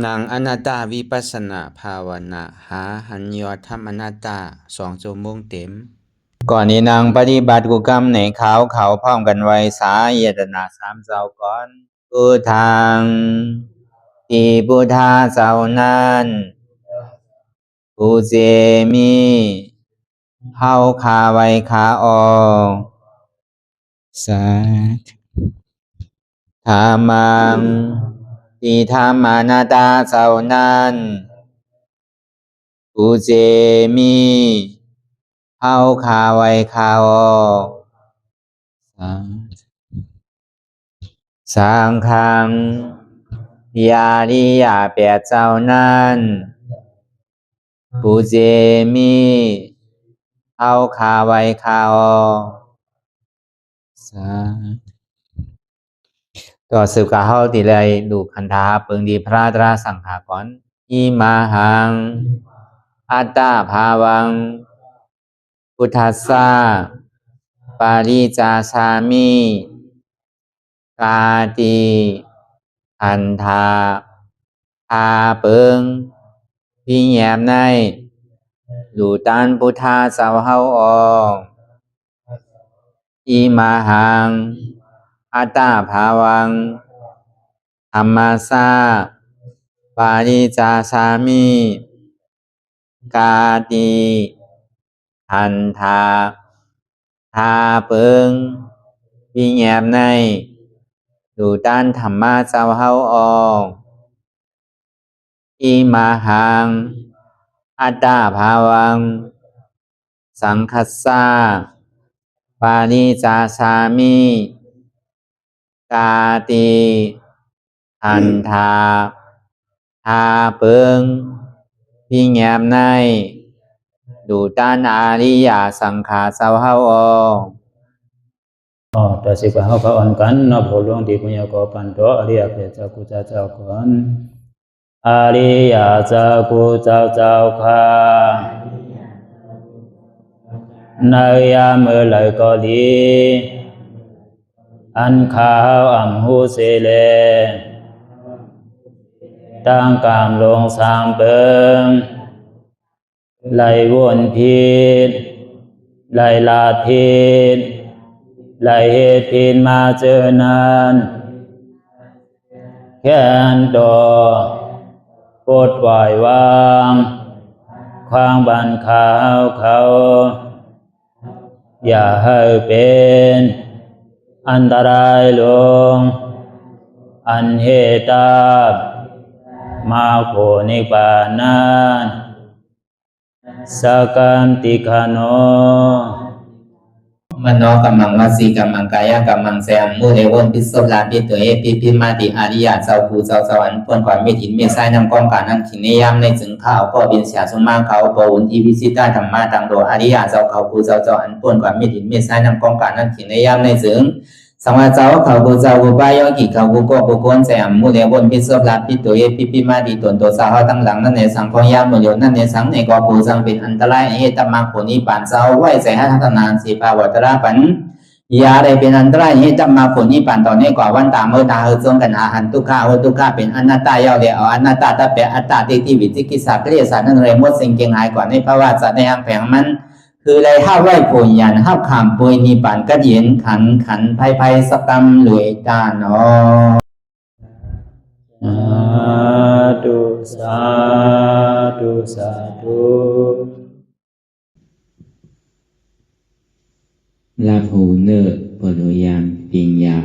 นางอนัตตาวิปัสสนาภาวนาหาหันยอดธรรมอนัตตา2 ชั่วโมงเต็มก่อนนี้นางปฏิบัติกุกรรมในเขาพร้อมกันไว้สาเยตนา3 เจ้าก่อนพุทธังที่พุทธาเจ้านั้นผู้เจมีเฮาคาไว้คาออกสาธุธรรมังที่ธรรมานาตาเจ้านั้นผู้เจมีเฮาคาไว้คาออกสังฆังยาริยาแปดเจ้านั้นผู้เจมีเฮาคาไว้คาออกต่อสืบกาเฮาติเลยดูคันธาเปิงดีพระตราสังขากรอิมาหังอัตตาภาวังพุทธัสสะปาริจาสามิกาติอันธาพาเปิงพี่แยมในดูตันพุทธาเจ้าเฮาออกอิมาหังอัตตาภาวังธรรมัสสะปาริจาสามิกาติอันธาพาเปิงพี่แยมในดูตันธรรมะเจ้าเฮาออกอิมาหังอัตตาภาวังสังคัสสะปาริจาสามิกาติอันธาพาเปิงพี่แยมในดูตันอาริยสังขารเจ้าเฮาออกต่อสิกว่าเฮาก็อ่อนกันเนาะผู้หลวงที่ปุญญาก็ปันโตอริยเจ้ากุเจ้าก่อนอริยเจ้ากุเจ้าค่ะในยามเมื่อไหร่ก็ดีอันข้าวอ่ำหูเสเลตั้งกามลงสามเปิงไหลวนพิษไหลลาพิษไหลเหตุพินมาเจอนานแค่นดอปดปล่อยวางความบันขาวเขาอย่าให้เป็นอันตรายลงอันเหตุตามาโผนิปานันสกันติคโนมโนกัมมังวสีกัมมังกายกัมมังแสมมุเรวนพิศลาปิตัวเอปิพิมาติอาริยะเจ้าภูเจ้าสวรรค์พ้นความเมตินเมษายนำกองการนั้นขินนิยามในจึงข้าวก็บินเสียสมมาเขาปวุนทีวิสิตาธรรมะตังโดอาริยะเจ้าเขาภูเจ้าสวรรค์พ้นความเมตินเมษายนำกองการนั้นขินนิยามในจึงสังวาเจ้าเขาภูเจ้าภูบายอกิเขาภูก็ภูโกนแสมมุเรวนพิศลาปิตัวเอปิพิมาติตนตัวสาวตั้งหลังนั่นในสังพยามโยนั่นในสังในก็ภูสังเป็นอันตรายเหตุมาผลนิปานเจ้าไหวใส่ให้ทัศนานสีภาวตระปันยาได้เป็นอันตรายให้จำมาผลนิพพานตอนนี้กว่าวันตามเมื่อตาเฮจงกันอาหันทุกข้าทุกข้าเป็นอนัตตาเยาเดียวอนัตตาตาเปอัตตาที่วิจิกิสาเกลียสานั่นเลยมดสิ่งเก่งหายกว่าในภาวะสัตว์ในอังแผงมันคือเลยห้าไหวผลยันห้าขามปุยนิพพานก็เย็นขันภัยสกรรมหลวยตาเนาะสาธุรับหูเนอเปิดยานปิญญา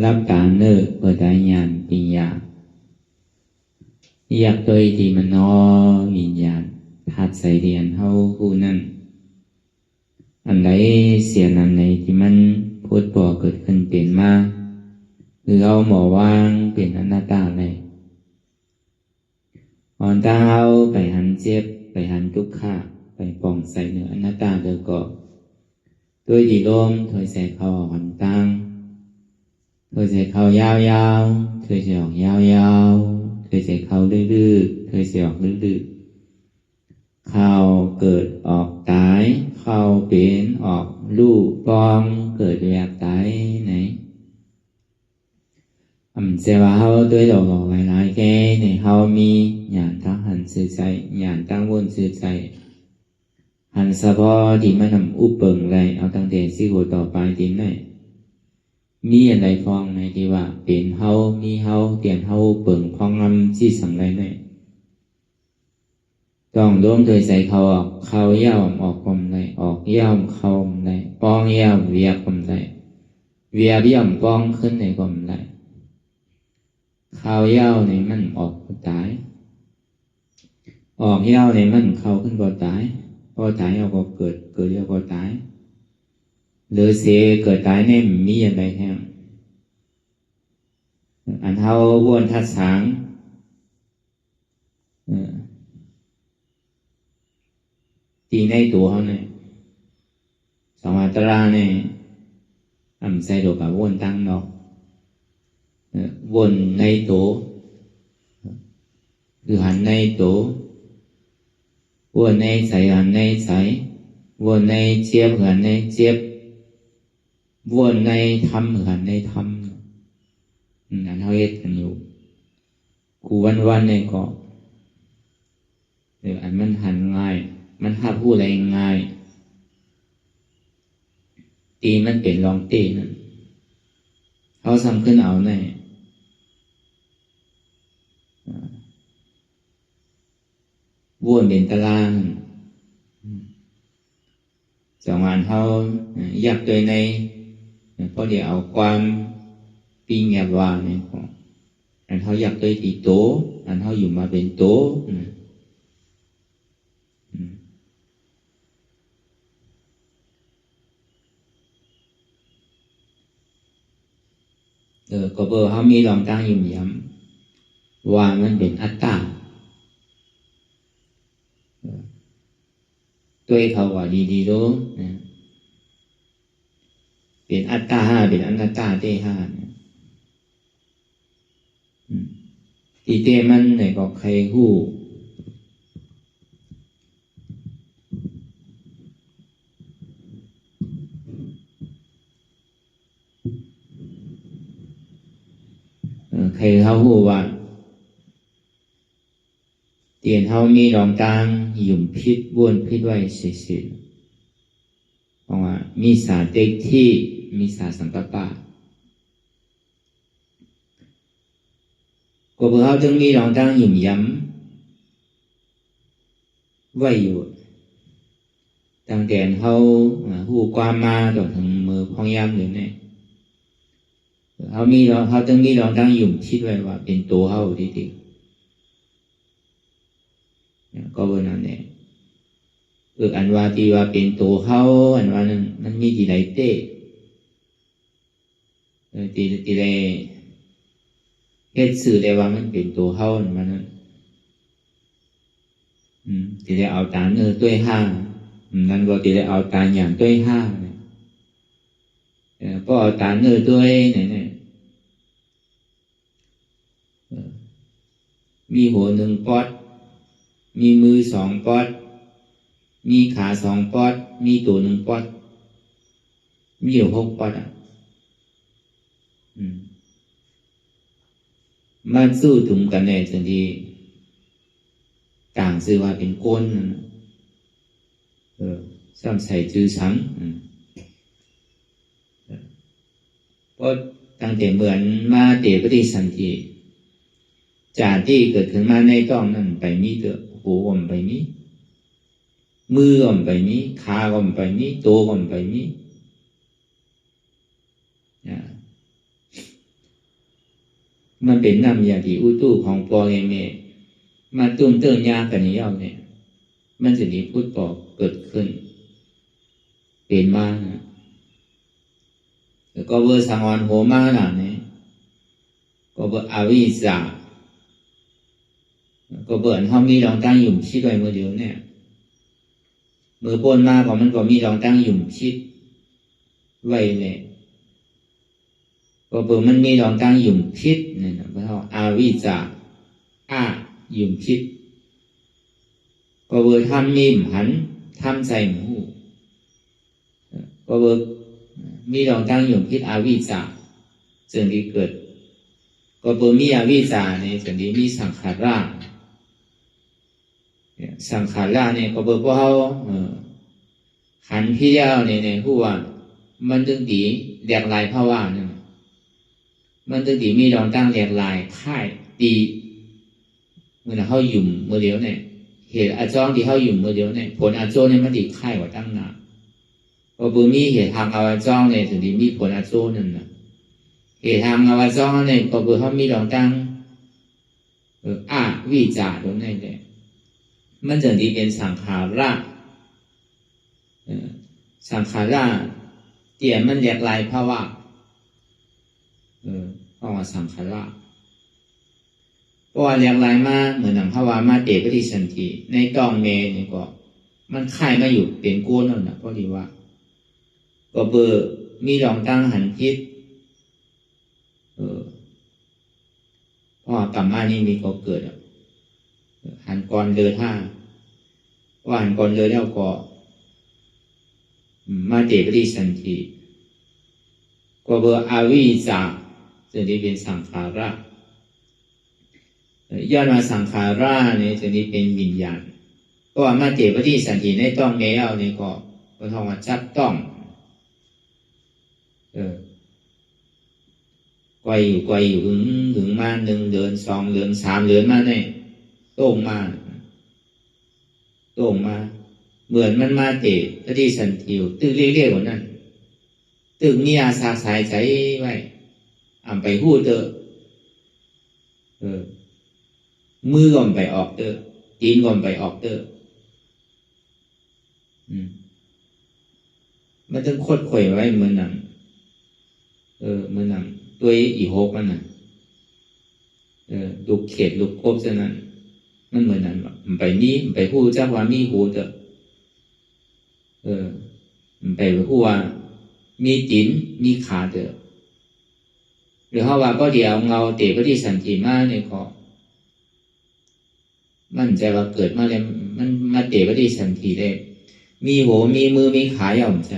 รับตาเนอเปิดญาณปิญญาอยากโดยที่มันนอวิญญาณทัดใส่เรียนเฮาผู้นั้นอันใดเสียอันไหนที่มันพูดบ่เกิดขึ้นเป็นมาหรือเอาหมอวางเป็นอนัตตาเลยอ่อนตาเฮาไปหันเจ็บไปหันทุกข์ไปป่องใส่เนื้ออนัตตาเด้อก็ด้วยดีลมถอยใส่เข้าหันตังถอยใส่เข้ายาวๆถอยใส่ออกยาวๆถอยใส่เข้าดื้อๆถอยใส่ออกดื้อๆเข้าเกิดออกตายเข้าเป็นออกลูกปองเกิดแยกตายไหนเสียว่าเขาด้วยหลอกหลาย แก่ในเฮามีญาณทั้งหันสื่อใจญาณตั้งวนสื่อใจหันสะพอที่มันนำอุปเปิงไรเอาตั้งแต่สิโกต่อไปทีไหนมีอะไรฟองในที่ว่าเป็นเฮามีเฮาเตียนเฮาเปิงพองงำที่สังไรในต้องร่วมโดยใส่เขาออกเขาเย่าออกกลมไรออกเย่าเขาไรปองเย่าเวียกลมไรเวียเบี้ยมปองขึ้นในกลมไรเขาเย่าในมันออกก็ตายออกเย่าในมันเขาขึ้นก็ตายพอตายเอาก็เกิดเย่าก็ตายหรือเสียเกิดตายในมีอะไรแห้งอันเฮาวนทัดสางตีในตัวเขาเนี่ยสองอัตราเนี่ยใส่ดอกกับวนตั้งดอกวนในตัวคือหันในตัววนในใส่หันในใส่วนในเจี๊ยบหันในเจี๊ยบวนในทำหันในทำอันเขาเฮ็ดกันอยู่กูวันเนี่ยก็อันมันหันง่ายมันหาพูดอะไรง่ายตีมันเป็นรองตีนั่นเขาซ้ำขึ้นเอาแน่วนเป็นตารางสองอันเขาอยากโดยในเพราะเดี๋ยวเอาความปีเงียบว่าเนี่ยอันเขาอยากโดยตีโตอันเขาอยู่มาเป็นโตก็เบอร์เขามีลองตั้งยุ่มย้ำว่ามันเป็นอัตตาตัวเขาว่าดีๆรู้เป็นอัตตาห้าเป็นอนัตตาเต้ห้าตีเต้มันไหนก็ใครหู้ใครเขาหู้ว่าเตียนเขามีรองตางหยุ่มพิษวนพิษไว้เสียเพราะว่ามีสาเต็กที่มีสาสังกัปปะก็เพื่อเขาจึงมีรองตางหยุ่มย้ำไว้อยู่ตั้งแต่เขาหู้ความมาจนถึงมือพองย้ำอยู่เนี่ยเขาจึงมีรองตางหยุ่มพิษไว้ว่าเป็นตัวเขาที่ก็บนนั้นเนี่ยอันว่าที่ว่าเป็นตัวเขาอันว่านั้นมันมีที่ไหนเต้ที่ไหนเฮ็ดสื่อได้ว่ามันเป็นตัวเขาอันว่านั้นที่ได้เอาตาด้วยห้านั่นก็ที่ได้เอาตาอย่างด้วยห้าเนี่ยก็เอาตาด้วยเนี่ยมีหัวหนึ่งปอดมีมือสองปอดมีขาสองปอดมีตัวหนึ่งปอดมีอยู่6 ปอดมันสู้ถุงกันในส่วนที่ต่างซื่อว่าเป็นก้นซ้ำใส่จื้อสังเพราะตั้งแต่เหมือนมาเตปฏิสันติจากที่เกิดขึ้นมาในต้องนั้นไปมีเถอะหูอมไปมีมืออมไปมีขาอมไปมีตัวอมไปมีมันเป็นน้ำยาที่อุตุของปอเอเมมาตุ้มเตื้อยากันนี้เอาเนี่ยมันจะมีพูดปอกเกิดขึ้นเป็นมาแล้วก็เวอร์สังวรโหมาหน่ะเนี่ยก็เวอร์อวิชชาก็เบิร์นเขามีรองตั้งหยุ่มชิดไว้มือเดียวเนี่ยมือปนมาของมันก็มีรองตั้งหยุ่มชิดไว้เนี่ยก็เบิร์มันมีรองตั้งหยุ่มชิดเนี่ยนะเพราะอาวิจาหยุ่มชิดก็เบิร์ทำมีมหันทำใส่หมูก็เบิร์ มีรองตั้งอยู่พิษอาวิชชาซึ่งที่เกิด ก็บ่มีอวิชชาเนี่ยจะนี้มีสังขารสังขารเนี่ยก็บ่เฮาขันพี่ยาวเนี่ยผู้ว่ามันถึงดีแหลกหลายภาวะนั่นมันถึงดีมีดองตั้งแหลกหลายค่ายดีเมื่อเฮาหยุ่มมื้อเดียวเนี่ยเหตุอาจ้องที่เฮาหยุ่มมื้อเดียวเนี่ยผลอาโจเนี่ยมันดีค่ายกว่าตั้งนานก็บ่มีเหตุทางอาจ้องเนี่ยถึงดีมีผลอาโจนั่นน่ะเหตุทางอาจ้องเนี่ยก็บ่เฮามีดองตั้งวิจารตรงนั้นแหละมันถึงดีเป็นสังขารสังขารเตี่ยมันแยกลายภาวะเพราะว่าสังขารเพราะว่าแยกลายมาเหมือนหนังภาวะมาเตปฏิสันติในตองเมนี่ก็มันค่ายมาอยู่เป็นก้นนั่นนะเพราะดีว่าก็เบอร์มีรองตั้งหันพิษเพราะกรรมมานี่มีก็เกิดหันก่อนเดินท่าว่าหันก่อนเดินแล้วก็มาเตปฏิสันติก็เบอร์อวิชชาจะได้เป็นสังขาระย้อนมาสังขาระเนี่ยจะได้เป็นวิญญาณก็ว่ามาเตปฏิสันติในต้องแก้วนี่ก็ท้องว่าจับต้องไกวอยู่หึงมา1 เดือน2 เดือน3 เดือนมาเนี่ยโต้งมาเหมือนมันมาเตะที่สันติวตึกเรียกว่านั้นตึกนี่อาสาสายใจไว้ไปพูดเตอมือก่อนไปออกเตอตีนก่อนไปออกเตอมันต้องคดข่อยไว้เหมือนหนังเหมือนหนังตัวอีหกมันน่ะลูกเขตลูกครบฉะนั้นมันเหมือนนั้นมันไปนี่มันไปพูดจ้าว่ามีหูเตอมันไปพูดว่ามีตีนมีขาเตอหรือเขาว่าก็เดี๋ยวเงาเตะปฏิสันติมาเนี่ยก็มั่นใจว่าเกิดมาแล้วมันมาเตะปฏิสันติได้มีหัวมีมือมีขาย่อมใจ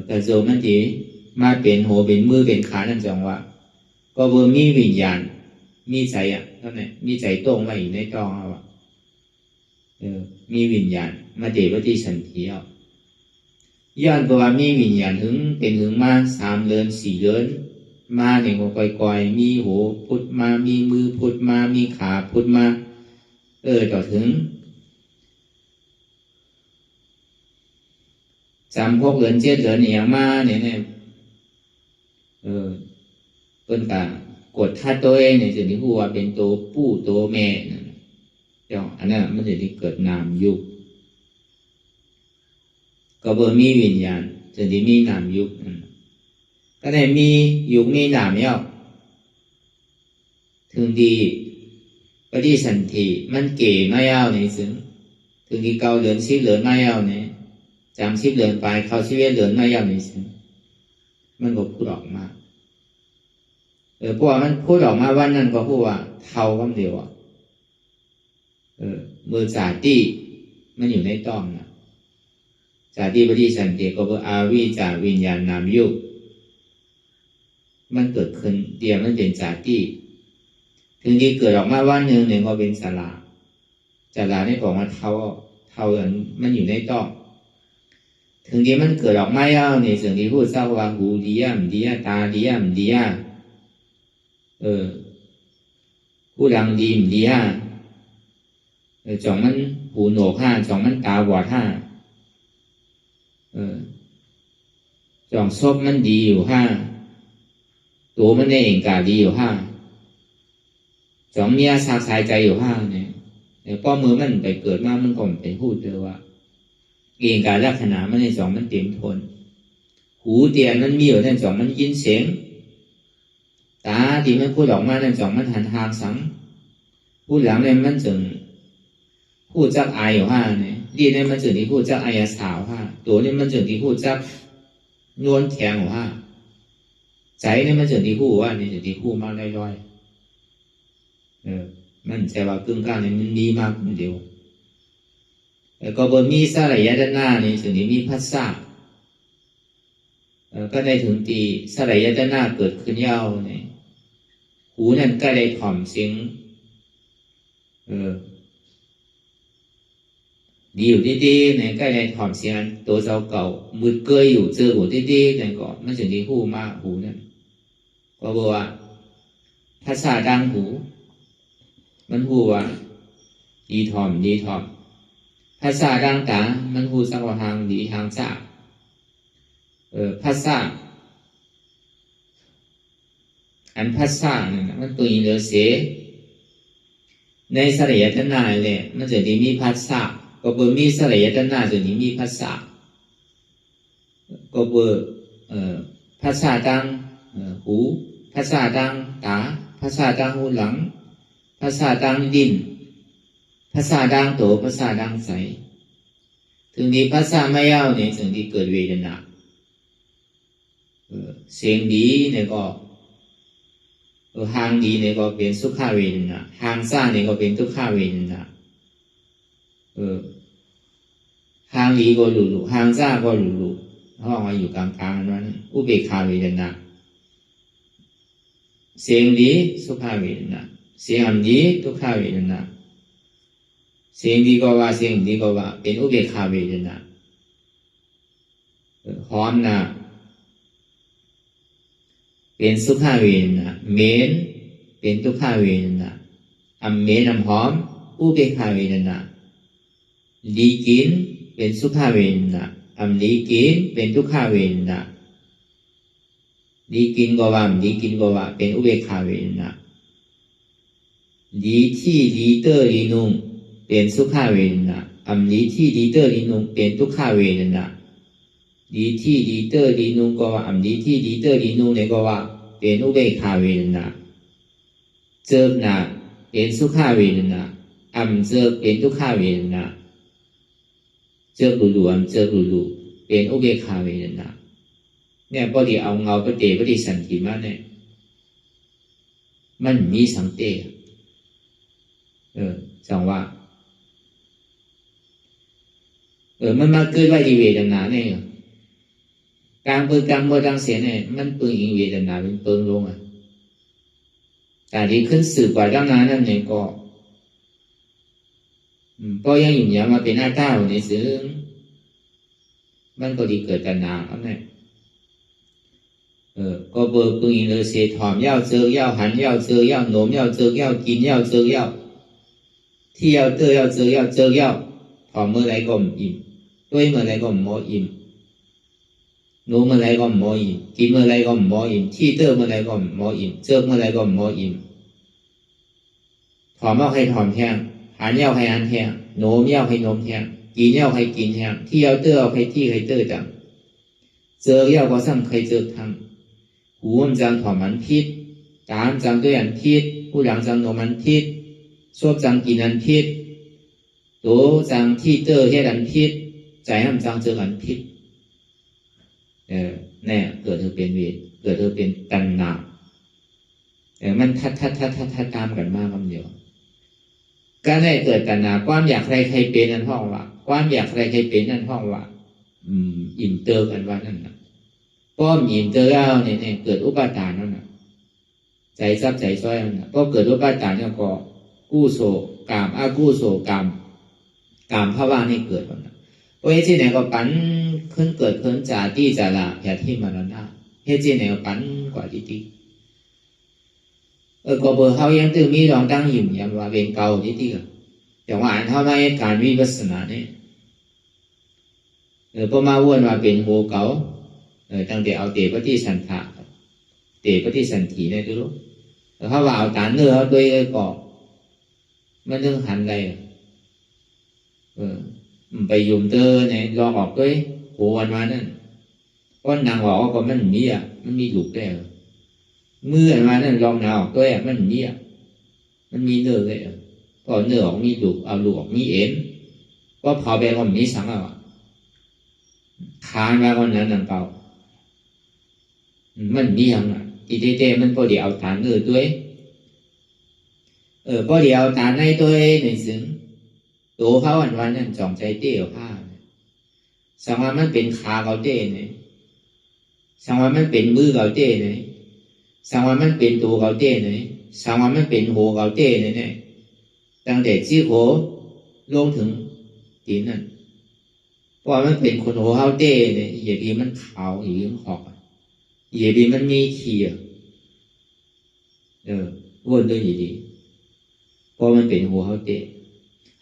แต่โจมันดีมาเป็นหัวเป็นมือเป็นขานั่นจังว่าก็เบอร์มีวิญญาณมีใจเท่านั้นมีใจตรงไว้ในตองเอามีวิญญาณมาเตะปฏิสันติเอาย้อนตัวมีวิญญาณถึงเป็นถึงมา3 เดือน4 เดือนมาเนี่ยก็ก่อยมีหัวพุดมามีมือพุดมามีขาพุดมาต่อถึง36 เดือน7 เดือนอย่างมาเนี่ยเป็นการกดท่าตัวเองเนี่ยจะนี่พูดว่าเป็นตัวผู้ตัวแม่อันนั้นมันจะที่เกิดนามยุคก็เบอร์มีวิญญาณจะที่มีนามยุคก็ได้มียุคมีนามเนี่ยถึงดีปฏิสันติมันเก๋ไม่เอาในซึ่งถึงที่9 เดือน10 เดือนไม่เอาเนี่ยจำ10 เดือนไปเขา11 เดือนไม่เอาในซึ่งมันก็พูดออกมาเพราะว่ามันพูดออกมาวันนั้นก็พูดว่าเท่าคำเดียวมือจาติมันอยู่ในต้องนะจาติปฏิสันติก็คืออาวิจาวิญญาณนามยุคมันเกิดขึ้นเดียวมันเป็นจาติถึงที่เกิดออกมาวันหนึ่งเนี่ยก็เป็นสลานี่บอกว่าเท่ามันอยู่ในต้องถึงที่มันเกิดออกมาแล้วในสิ่งที่พูดเศร้าว่าหูดีตาดีผู้ดังดีจ่องมันหูหนวก5จ่องมันตาบอด5จ่องซบมันดีอยู่5ตัวมันเองกาดีอยู่5จ่องเมียสาสายใจอยู่5เนี่ยป้อมือมันไปเกิดมามันก็ไปพูดเลยว่าเองกาลักษณะมันในจ่องมันเต็มทนหูเตียนมันมีอยู่ในจ่องมันยินเสียงตาที่มันพูดออกมาในจ่องมันหันทางสังพูดหลังเนี่ยมันจึงพูดจักอายอยู่เนี่ยดีเนี่ยมันจึงที่พูดจักอายสาวตัวเนี่ยมันจึงที่พูดจักนวลแข็งอยู่ใจเนี่ยมันจึงที่พูดว่าเนี่ยจึงที่พูดมาลอยมันแต่ว่ากึ่งกลางเนี่ยมันมีมากคนเดียวก็บนมีสลายด้านหน้าเนี่ยจึงที่มีพัสสะก็ได้ถึงตีสลายด้านหน้าเกิดขึ้นยาวเนี่ย หูนั่นก็ได้ถ่อมเสียงดีอยู่ดีๆเนี่ยก็ได้ถ่อมเสียงตัวเจ้าเก่ามืดเกยอยู่เจอหูดีๆเนี่ยก็มันถึงได้หูมากหูนั่นก็บอกว่าภาษาดังหูมันหูว่าดีถ่อมภาษาดังตามันหูสังว่าทางดีทางซ่าภาษาอันภาษาเนี่ยมันตัวอินเดอร์เสในสระยะตนาเนี่ยมันจะมีภาษาก็เบอร์มีสระยะตนาจะมีภาษาก็เบอร์ภาษาดังหูภาษาดังตาภาษาดังหูหลังภาษาดังดินภาษาดังโตภาษาดังใสถึงนี้ภาษาไม่ยาวเนี่ยถึงที่เกิดเวทนาเสียงดีเนี่ยก็หางดีเนี่ยก็เป็นสุขเวทนาหางซ่าเนี่ยก็เป็นทุกขเวทนาหางดีก็หลุหางซ่าก็หลุห้องมาอยู่กลางๆนั้นอุเบกขาเวทนาเสียงดีสุขเวทนาเสียงดีทุกขเวทนาเสียงดีก็ว่าเสียงดีก็ว่าเป็นอุเบกขาเวทนาหอมนะเป็นสุขเวทนาเหม็นเป็นทุกขเวทนาเหม็นหอมอุเบกขาเวทนาดีกินเป็นสุขเวทนาดีกินเป็นทุกขเวทนาดีกินก็ว่าดีกินก็ว่าเป็นอุเบกขาเวทนาดีที่ดีเตอร์ดีนุ่งเป็นสุขเวทนาดีที่ดีเตอร์ดีนุ่งเป็นทุกขเวทนาดีที่ดีเตอร์ดีนุ่งก็ว่าดีที่ดีเตอร์ดีนุ่งเนี่ยก็ว่าเป็นอุเบกขาเวทนาเจิบหนาเป็นสุขเวทนาเจิบเป็นทุกขเวทนาเจิบหลุเจิบหลุเป็นอุเบกขาเวทนาเนี่ยพอดีเอาเงาปฏิปฏิสันติมาเนี่ยมันมีสังเตจังว่ามันมาเกิดไว้ที่เวทนาเนี่ยกลางปืนกลางมือดังเสียเนี่ยมันปืนอิงเวทนาเป็นปืนลงแต่ที่ขึ้นสืบกว่าดังนั้นนั่นเนี่ยก็ยังอยู่อย่างมาเป็นหน้าเต้าในซึ่งมันก็ดีเกิดตัณหาครับเนี่ยก็เบอร์ปืนอิงเลยเสียถอมเย้าเจอเย้าหันเย้าเจอเย้าโหนมเย้าเจอเย้ากินเย้าเจอเย้าที่เย้าเจอเย้าเจอเย้าเจอเย้าถอมเมื่อไรก็อิ่มด้วยเมื่อไรก็หมออิ่มหนูเมื่อไรก็หมออิ่มกินเมื่อไรก็หมออิ่มที่เตอเมื่อไรก็หมออิ่มเจอเมื่อไรก็หมออิ่มถอมเอาให้ถอมแห้งหันเย้าให้หันแห้งโหนมเย้าให้โหนมแห้งกินเย้าให้กินแห้งที่เย้าเตอเอาให้ที่ให้เตอจังเจอเย้าก็ซ้ำใครเจอทางหูมันจังถอมมันพิษตามจังด้วยอันพิษผู้หลังจังโหนมันพิษชอบจังกินอันพิษโตจังที่เตอเฮ็ดอันพิษใจน้ำจังเจออันพิษเนี่ยเกิดเธอเป็นเวทเกิดเธอเป็นตัณหามันทัดตามกันมากคำเดียวการได้เกิดตัณหาความอยากใครเป็นนั่นห้องว่าความอยากใครเป็นนั่นห้องว่าอิ่มเตอกันว่านั่นนะป้อมอิ่มเตอแล้วเนี่ยเกิดอุปาทานนั่นนะใจซับใจซ้อยนั่นนะก็เกิดอุปาทานแล้วก็กู้โศกามอากู้โศกามภาวะนี่เกิดแล้วนะโอ้ยที่ไหนก็ปันขึ้นเกิดขึ้นจากที่จะละแผดที่มรณะเฮ็ดที่ไหนก็ปันกว่าที่ก็เบอร์เขายังตื่นมีรองตั้งหยิ่มยังว่าเป็นเก่าที่ก็แต่ว่าอ่านเท่าไหร่การวิปัสสนาเนี่ยพอมาวนว่าเป็นโหเก่าตั้งแต่เอาเตปฏิสันถะเตปฏิสันถีเนี่ยทุกเขาว่าเอาตาเนื้อเขาด้วยก็มันเรื่องหันใดไปยุ่มเตอเนี่ยลองออกด้วยโหวันมานั่นก้อนนางบอกว่าก็มันมีมันมีหลุกได้เมื่อมานั่นลองนางออกด้วยมันมีมันมีเนื้อเลยก็เนื้อออกมีหลุกเอาหลุกออกมีเอ็นก็เผาไปก็มีสังเอาคานมาคนนั้นนั่งเก่ามันมีอย่างอีเต้มันก็เดี๋ยวเอาฐานเนื้อด้วยก็เดี๋ยวฐานในตัวในซึ่งตัวเขาวันนั้นจองใจเตี้ยวผ้าสังว่ามันเป็นขาเขาเต้เนี่ยสังว่ามันเป็นมือเขาเต้เนี่ยสังว่ามันเป็นตัวเขาเต้เนี่ย สามวันมันเป็นหัวเกาเต้เนี่ยตั้งแต่จี้หัวลงถึงตีนนั่นเพราะมันเป็นคนหัวเกาเต้เนี่ยอย่าดีมันขาวอย่าดีมันหอกอย่าดีมันมีขี้วนด้วยอย่าดีเพราะมันเป็นหัวเกาเต้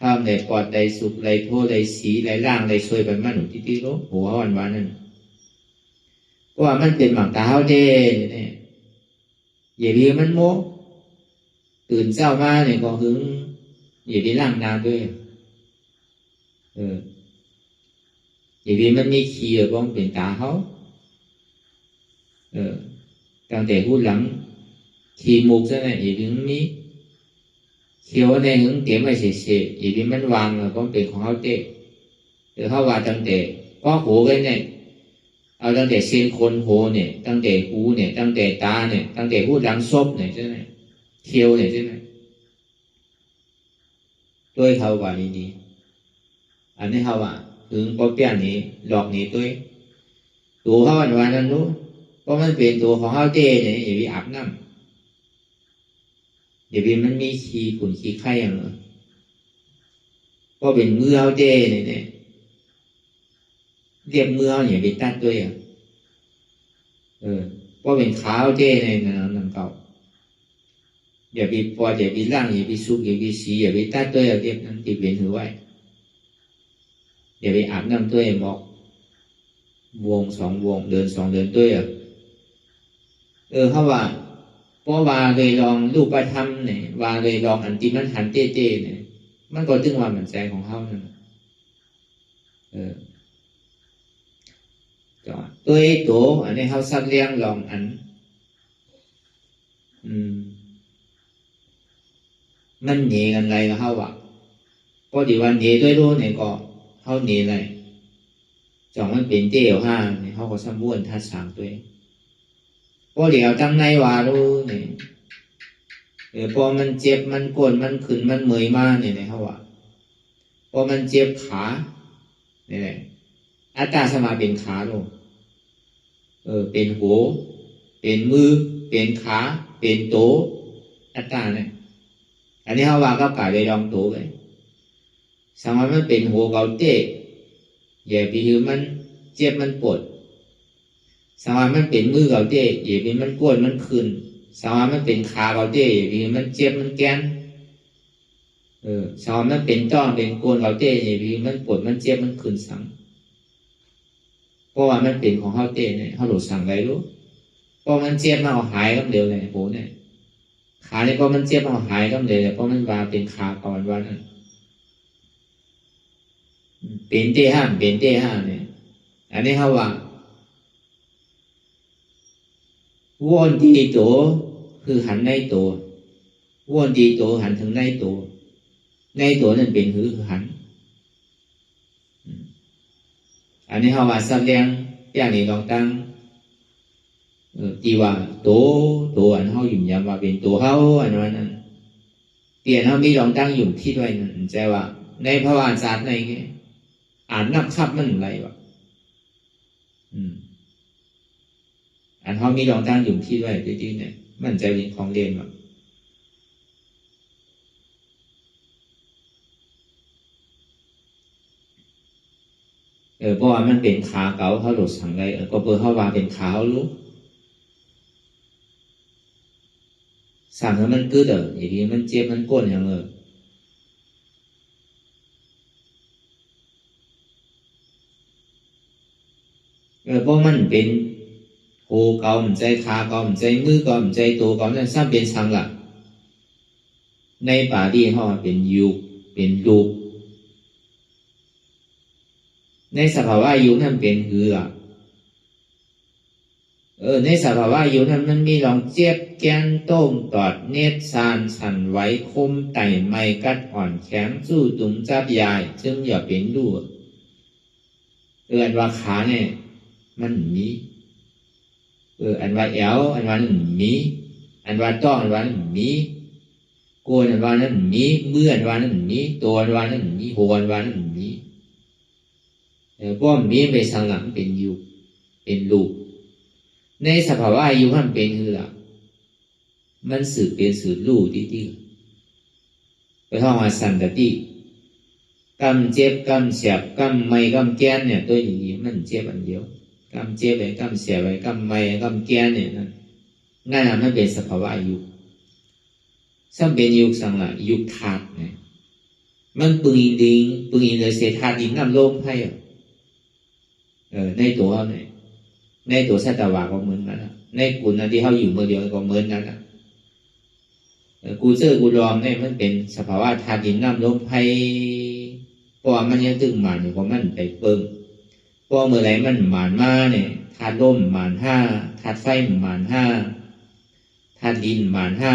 ห้ามในปอดใดสุกใดโทใดสีใดล่างใดช่วยไปมันหนุนที่โลหัววันนั่นเพราะว่ามันเป็นหมักตาเกาเต้เนี่ยอย่าดีมันโมตื่นเช้ามาเนี่ยก็หึงอย่าดีล่างนาด้วยอย่าดีมันมีขี้ก็เป็นตาเขาตั้งแต่พูดหลังขี้มุกซะเนี่ยอย่าดีมันมีเขียวในหึงเตี๋ยไม่เสียอย่าดีมันวางก็เป็นของเขาเต้เขาว่าตั้งแต่ก็หูกันเนี่ยเอาตั้งแต่เส้นคนหูเนี่ยตั้งแต่หูเนี่ยตั้งแต่ตาเนี่ยตั้งแต่พูดหลังซบเนี่ยใช่ไหมเขียวเนี่ยใช่ไหมด้วยเขาว่านี้อันนี้เขาว่าถึงก็เปลี่ยนนี้หลอกนี้ด้วยตัวเขาวันนั้นรู้เพราะมันเป็นตัวของเขาเต้เนี่ยอย่าไปอาบน้ำอย่าไปมันมีขี้ฝุ่นขี้ไข่อย่างเงี้ยก็เป็นมือเขาเต้เนี่ยเรียบมือเขาอย่าไปตัดด้วยก็เป็นขาเขาเต้ในนั่นเก่าอย่าไปปอดอย่าไปล่างอย่าไปซุกอย่าไปสีอย่าไปตัดด้วยเรียบนั้นติดเวียนหัวไว้อย่าไปอาบน้ำด้วยหมอกวง2 วงเดิน2 เดินด้วยเขาว่าเพราะว่าเลยลองรูปธรรมเนี่ยว่าเลยลองอันที่มันหันเต้เนี่ยมันก็ถึงว่ามันใจของเขานั่นตัวอันนี้เขาสักเลี้ยงลองอันมันหนีกันไรก็เขาว่าพอดีวันหนีด้วยรู้เนี่ยก็เขาหนีอะไรจ่องมันเป็นเตี้ยวห้าเนี่ยเขาก็สมบูรณ์ทัดสามตัวพอเดี๋ยวตั้งในว่ารู้เนี่ยพอมันเจ็บมันปวดมันขึ้นมันเมื่อยมากเนี่ยเขาว่าพอมันเจ็บขาเนี่ยอัตตาสมาเป็นขาลูกเป็นหัวเป็นมือเป็นขาเป็นโตอัตตาเนี่ยอันนี้เขาว่าก็กลายไปลองโตไปสมัยมันเป็นหัวเกาเต้อย่าไปถือมันเจ็บมันปวดสมัยมันเป็นมือเกาเต้อย่าไปมันปวดมันขึ้นสมัยมันเป็นขาเกาเต้อย่าไปมันเจ็บมันแกนสมัยมันเป็นจ้องเป็นโกนเกาเต้อย่าไปมันปวดมันเจ็บมันขึ้นสังเพราะว่ามันเป็นของเขาเต้เนี่ยเขาหลุดสั่งไรรู้เพราะมันเจ็บมันเอาหายก็เร็วเลยโหเนี่ยขาเนี่ยเพราะมันเจ็บมันเอาหายก็เร็วเลยเพราะมันว่าเป็นขาก่อนว่านั่นเป็นเต้ห้ามเนี่ยอันนี้เขาว่าวนดีตัวคือหันในตัววนดีตัวหันถึงในตัวนั่นเป็นคือหันอันนี้เขาว่าแสดงอย่างนี้ลองตั้งที่ว่าตัวอันเขาหยุ่มยำว่าเป็นตัวเขาอันนั้นเปลี่ยนเขามีลองตั้งหยุ่มที่ด้วยนั่นใจว่าในพระวานศาสตร์ในแง่อ่านนับคับมันอะไรวะอันเขามีลองตั้งหยุ่มที่ด้วยจริงๆเนี่ยมันใจเป็นของเรียนวะเพราะว่ามันเป็นขาเก่าเขาหลุดสั่งไรก็เพื่อเขาว่าเป็นขาเขารู้สั่งให้มันกึดอย่างนี้มันเจ็บมันก้นอย่างเพราะมันเป็นโหเก่ามันใจขาเก่ามันใจมือเก่ามันใจตัวเก่านั่นซ้ำเป็นสังหลักในป่าที่เขาเป็นยุกเป็นลูกในสภาวะอายุนั้นเป็นหือในสภาวะอายุนั้นมันมีลองเจ็บแกนต้มตอดเนตรซานสั่นไหวคมไต่ไม้กัดอ่อนแข็งสู้ตุ่มจับยายจึงอย่าเป็นดูอันว่าขาเนี่ยมันมีอันว่าแอวอันว่านั้นมีอันว่าต้องอันว่านั้นมีโกนอันว่านั้นมีมืออันว่านั้นมีตัวอันว่านั้นมีหัวอันว่านั้นมีเพราะมีไปสังหลังเป็นอยู่เป็นลูกในสภาวะอายุมันเป็นคือ มันสืบเป็นสืบลู่ที่ไปห้องว่าสันตติกำเจ็บกำเสียบกำไม่กำแกนเนี่ยตัวอย่างนี้มันเจ็บอันเดียวกำเจ็บไปกำเสียบไปกำไม่กำแกนเนี่ยนั่นนั่นมันเป็นสภาวะยุคซึ่งเป็นยุคสังละยุคธาตุเนี่ยมันปึงอินดิงปึงอินเลยเสียธาตุดินน้ำลมให้ในตัวเนี่ยในตัวสัตวะก็เหมือนกันในกุณที่เขาอยู่เมื่อเดียวก็เหมือนกันกูเจอกูลองเนี่ยมันเป็นสภาวะธาตุดินน้ำลมให้เพราะมันยังตึงหมันอยู่เพราะมันไปเปิงเพราะเมื่อไรมันหมันมาเนี่ยธาตุลมหมันห้าธาตุไฟหมันห้าธาตุดินหมันห้า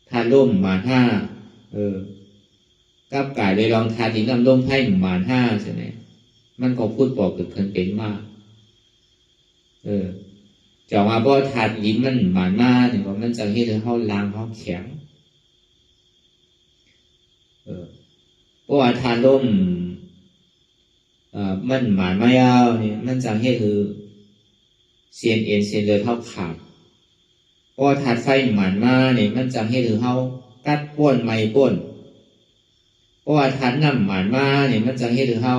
ธาตุลมหมันห้ากับกายเลยลองธาตุดินน้ำลมให้หมันห้าใช่ไหมมันก็พูดบอกเกิดขึ้นเป็นมากจะว่าเพราะธาตุดินมันหมันมาเนี่ยว่ามันจะให้เธอเข้าล้างเข้าแข็งเพราะว่าธาตุลมมันหมันไม่เอาเนี่ยมันจะให้เธอเส้นเอ็นเส้นเลือดเข้าขาดเพราะธาตุไฟหมันมาเนี่ยมันจะให้เธอเข้ากัดป้วนไม่ป้วนเพราะว่าธาตุน้ำหมันมาเนี่ยมันจะให้เธอเข้า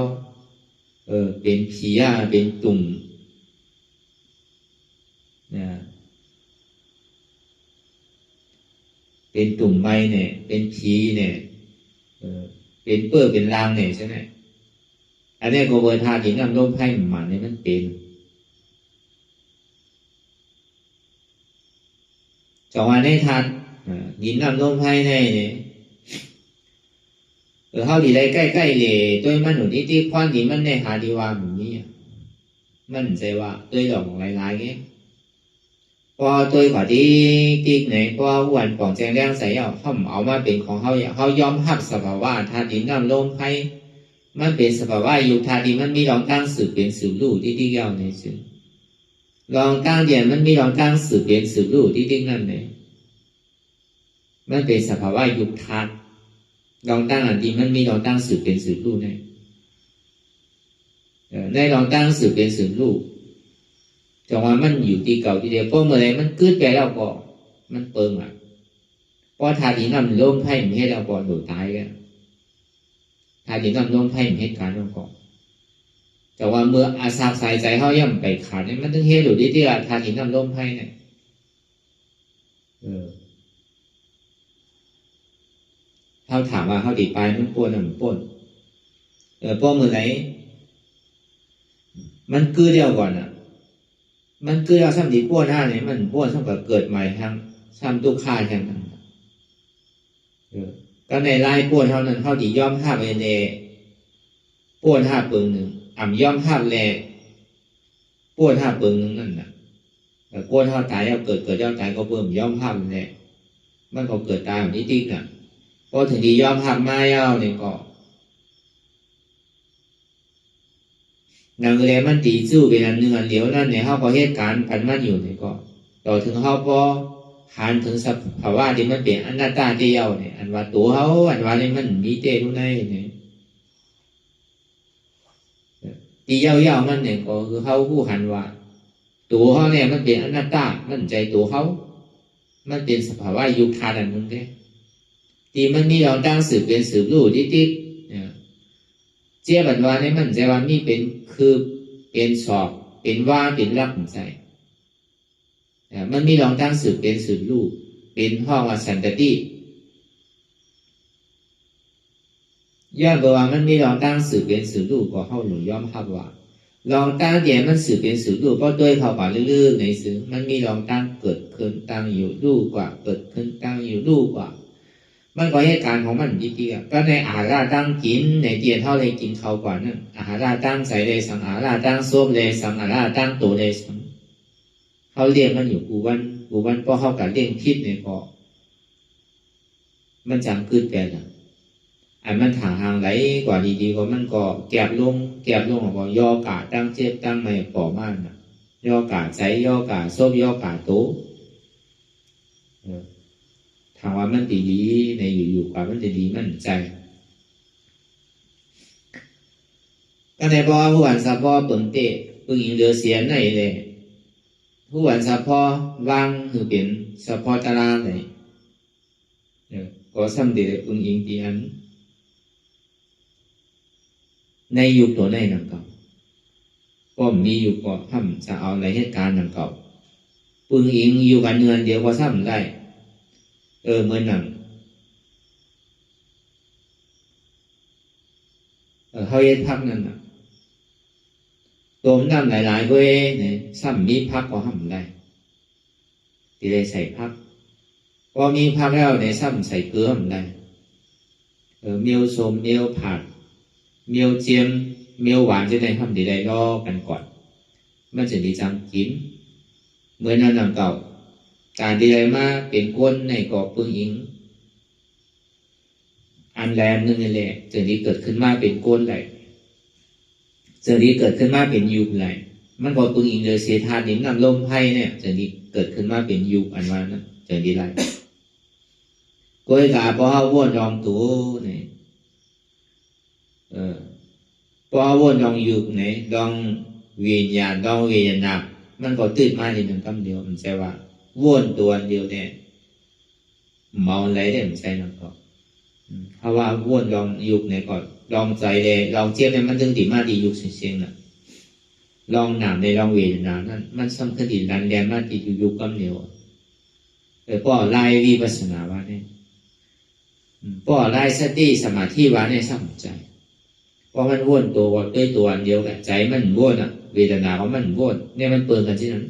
เป็นผีเป็นตุ่มเป็นตุ่มไม้เนี่ยเป็นผีเนี่ยเป็นเปื้อเป็นรางเนี่ยใช่ไหมอันนี้ก็เบอร์ธาตุดินน้ำลมให้หมันเนี่ยมันเป็นจังหวะในธาตุดินน้ำลมให้เนี่ยเขาดีได้ใกล้ๆเลยตัวมันหนุนที่ควันดินมันในหาดีว่าแบบนี้มันใจว่าตัวดอกหลายๆเงี้ยพอตัวขอที่ไหนพอวันปองแจงแรงใส่เขาเอามาเป็นของเขายอมหักสภาวะธาตุดินน้ำลมให้มันเป็นสภาวะอยู่ธาตุดินมันมีรองตั้งสืบเป็นสืบลู่ที่เก่าในซึ่งรองตั้งเดียนมันมีรองตั้งสืบเป็นสืบลู่ที่นั่นเนี่ยมันเป็นสภาวะยุคธาตุรองตั้งอันดีมันมีรองตั้งสืบเป็นสืบลู่ในรองตั้งสืบเป็นสืบลู่จังว่ามันอยู่ที่เก่าที่เดียวเพราะเมื่อไรมันกึดไปแล้วก็มันเปิงเพราะธาตุน้ำลมให้มันให้เราก่อนโดดตายกันธาตุน้ำลมให้มันให้การเราก่อนแต่ว่าเมื่ออาสาใส่ใจเขาย่ำไปขาดเนี่ยมันต้องเฮ็ดอยู่ที่ธาตุน้ำลมให้เนี่ยเขาถามว่าเขาติดไปมันป้วนมันป้นเพราะเมื่อไรมันกึดเดียวก่อนมันคือเราซ้ำดีป้วนห้าเนี่ยมันป้วนซ้ำกับเกิดใหม่ทั้งซ้ำตุกข่าแห่งนั้นก็ในไล่ป้วนเท่านั้นเท่าดีย่อมห้าไปเนป้วนห้าเปิงหนึ่งย่อมห้าแลป้วนห้าเปิงหนึ่งนั่นแต่ป้วนห้าตายเอาเกิดย่อมตายก็เพิ่มย่อมห้าแลมันก็เกิดตายแบบนี้ติ๊กพอถึงดีย่อมห้ามาเย้าเนี่ยก็นางเรมันตีสู้เป็นอันหนึ่งอันเดียวนั่นเนี่ยเขาพอเหตุการณ์พันมันอยู่เนี่ยก็ต่อถึงเขาพอหันถึงสภาวะที่มันเป็นอนัตตาเดียวเนี่ยอันว่าตัวเขาอันว่าเนี่ยมันมีเตทุในเนี่ยตีเย้ามันเนี่ยก็คือเขาผู้หันว่าตัวเขาเนี่ยมันเป็นอนัตตามันใจตัวเขามันเป็นสภาวะยุคธาตุอันหนึ่งเนี่ยที่มันมีเราตั้งสืบเป็นสืบรู้ติ๊กเจ้าบัดว่าเนี่ยมันใจว่ามีเป็นคือเป็นสอบเป็นว่าเป็นรักของใจมันมีรองตั้งสืบเป็นสืบลู่เป็นห้องสันตติย้อนบอกว่ามันมีรองตั้งสืบเป็นสืบลู่ก็เข้าหนุนย่อมภาพว่า ลองตั้งเดี๋ยวมันสืบเป็นสืบรูปเพราะด้วยเขาป่าลื่นๆในสือมันมีลองตั้งเกิดขึ้นตั้งอยู่รูปกว่าเกิดขึ้นตั้งอยู่รูปกว่ามันก็เหตุการณ์ของมันดีๆก็ในอาหารตั้งกินในเดียนเท่าเลยกินเขาก่อนนั่นอาหารตั้งใส่เลยสังอาหารตั้งส้มเลยสังอาหารตั้งตัวเลยสังเขาเรียกมันอยู่กูวันเพราะเขาการเรียกพิษในพอมันจังขึ้นแปลนะอันมันถางหางไหลกว่าดีๆก็มันก็แกบลงก็ย่อกาตั้งเจ็บตั้งไม่ปอมากนะย่อกาใจย่อกาส้มย่อกาโตถามว่ามันดีในอยู่ๆกว่ามันจะดีมันใจก็ในบ่อผู้อันซาบ่อเปิงเตะปึงอิงเหลือเสียนไหนเลย ผู้วันสะพอวางคือเป็นสะพอตารางเลยก็สำเร็จองค์อิงที่อันในยุคตัวในนังเก่าก็มีอยู่ก็ทำจะเอาในเหตุการณ์นังเก่าปึงอิงอยู่กันเงินเดียวก็ทำได้เหมือนหนังเขาเย็ดพักนั่นน่ะตัวมันทำหลายๆเว้ยเนี่ยซ้ำมีพักก็ทำได้ที่ได้ใส่พักพอมีพักแล้วในซ้ำใส่เกลือทำได้เมียวส้มเมียวผัดเมียวเจียมเมียวหวานจะได้ทำที่ได้รอกันก่อนมันจะดีจังกินเหมือนนั้นหนังเก่าการที่ได้มาเป็นก้นในกอบปึงอิงอันแรมนึงนี่แหละจะนี้เกิดขึ้นมาเป็นก้นไหลจะนี้เกิดขึ้นมาเป็นยุบไหลมันก็ปึงอิงเลยเสียทานนิ้มนำลมไพ่เนี่ยจะนี้เกิดขึ้นมาเป็นยุบอันว่านั้นจะนี้ไหลก้อยกาพอเขาวนรองตัวเนี่ยพอวนลองยุบเนี่ยลองวิญญาณลองเวทนามันก็ตื่นมาในหนึ่งคำเดียวมันใช่ว่าวนตัวเดียวเนี่ยเมาอะไรได้มันใช่นั่นก็เพราะว่าวนลองยุบเนี่ยก็ลองใจเลยลองเทียบเนี่ยมันถึงตีมาดียุบเสียงน่ะลองหนามในลองเวทนานั่นมันสำคัญดีรันแดนมาดียุบคำเดียวก็ไล่วิปัสสนาว่าเนี่ยก็ไล่สติสมาธิว่าเนี่ยสำใจเพราะมันวนตัวด้วยตัวอันเดียวกันใจมันวนอ่ะเวทนาของมันวนเนี่ยมันเปิดกันที่นั้น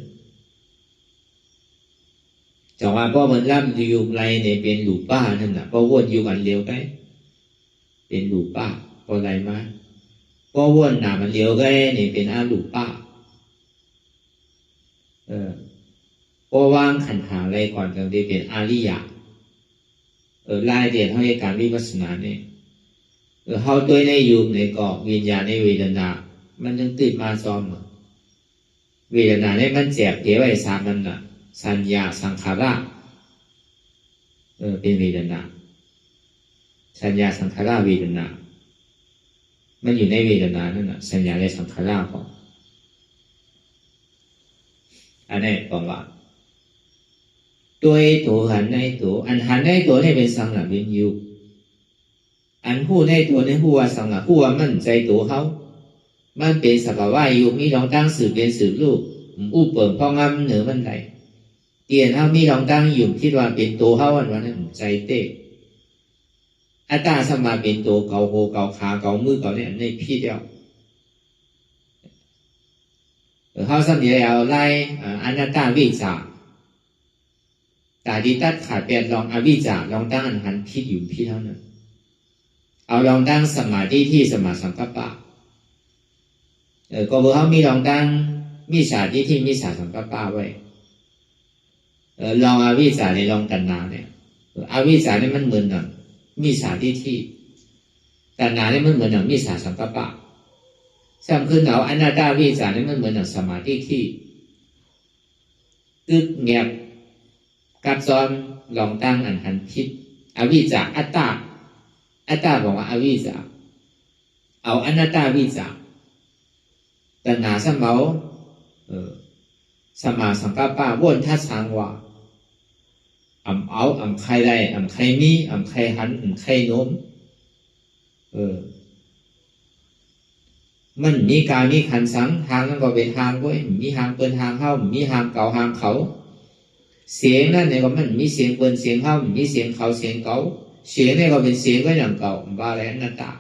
จังว่าพ่อมันร่ำอยู่ไรเนี่ยเป็นหลูป้านั่นน่ะพอวนอยู่กันเดียวกันเป็นหลูป้าพอไรมาพอวนหนามันเดียวกันเนี่ยเป็นอาหลูป้าพอวางขันหาอะไรก่อนจะได้เป็นอาริยะไล่เดียนเขาในการวิปัสสนาเนี่ยเขาตัวในยุคในเกาะวิญญาณในเวทนามันยังติดมาซ้อมเวทนาเนี่ยมันแจกเดี๋ยวไอ้สามมันน่ะสัญญาสังขารเป็นเวทนาสัญญาสังขารเวทนามันอยู่ในเวทนานั่นน่ะสัญญาในสังขารของอันนี้บอกว่าตัวหันในตัวอันหันในตัวนี่เป็นสังขารเป็นยุคอันผู้ในตัวในผู้ว่าสังขารผู้ว่ามันใจตัวเขามันเป็นสภาวะอยู่มีลองตั้งสืบเป็นสืบลูกอู้เปิ่งพ่องำเหนือมันไหลเตียนเขามีลองตั้งอยู่ที่ว่าเป็นตัวเขาวันนั้นใจเต้อัตตาสมาเป็นตัวเกาโหเกาขาเกามือเกาเนี่ยในพี่เดียวเขาสัมผัสเอาไล่อนัตตาวิจารแต่ที่ตัดขาดเป็นลองอวิจารลองตั้งอันหันพิษอยู่พี่เท่านั้นเอาลองตั้งสมาธิที่สมาสังกัปปะก็เบอร์เขามีลองตั้งมิจฉาที่มิจฉาสังกัปปะไว้ลองอวิจารในลองตัณหาเนี่ยอวิจารเนี่ยมันเหมือนกับมิจฉาที่ตัณหาเนี่ยมันเหมือนกับมิจฉาสังกัปปะสำคัญเอาอนัตตาวิจารเนี่ยมันเหมือนกับสมาธิที่ตึกเงียบกัดซ้อนลองตั้งอันหันพิษอวิจารอัตตาบอกว่าอวิจารเอาอนัตตาวิจารตัณหาสมเอาสมาสังกัปปะวนทัศสังวาเอาใครได้ใครมีใครหันใครโน้มมันมีการมีขันสังทางนั้นก็เป็นทางด้วยมีทางเปิดทางเข้ามีทางเก่าทางเขาเสียงนั่นเนี่ยก็มันมีเสียงเปิดเสียงเข้ามีเสียงเขาเสียงเก่าเสียงเนี่ยก็เป็นเสียงก็อย่างเก่าบาแลนนัตตา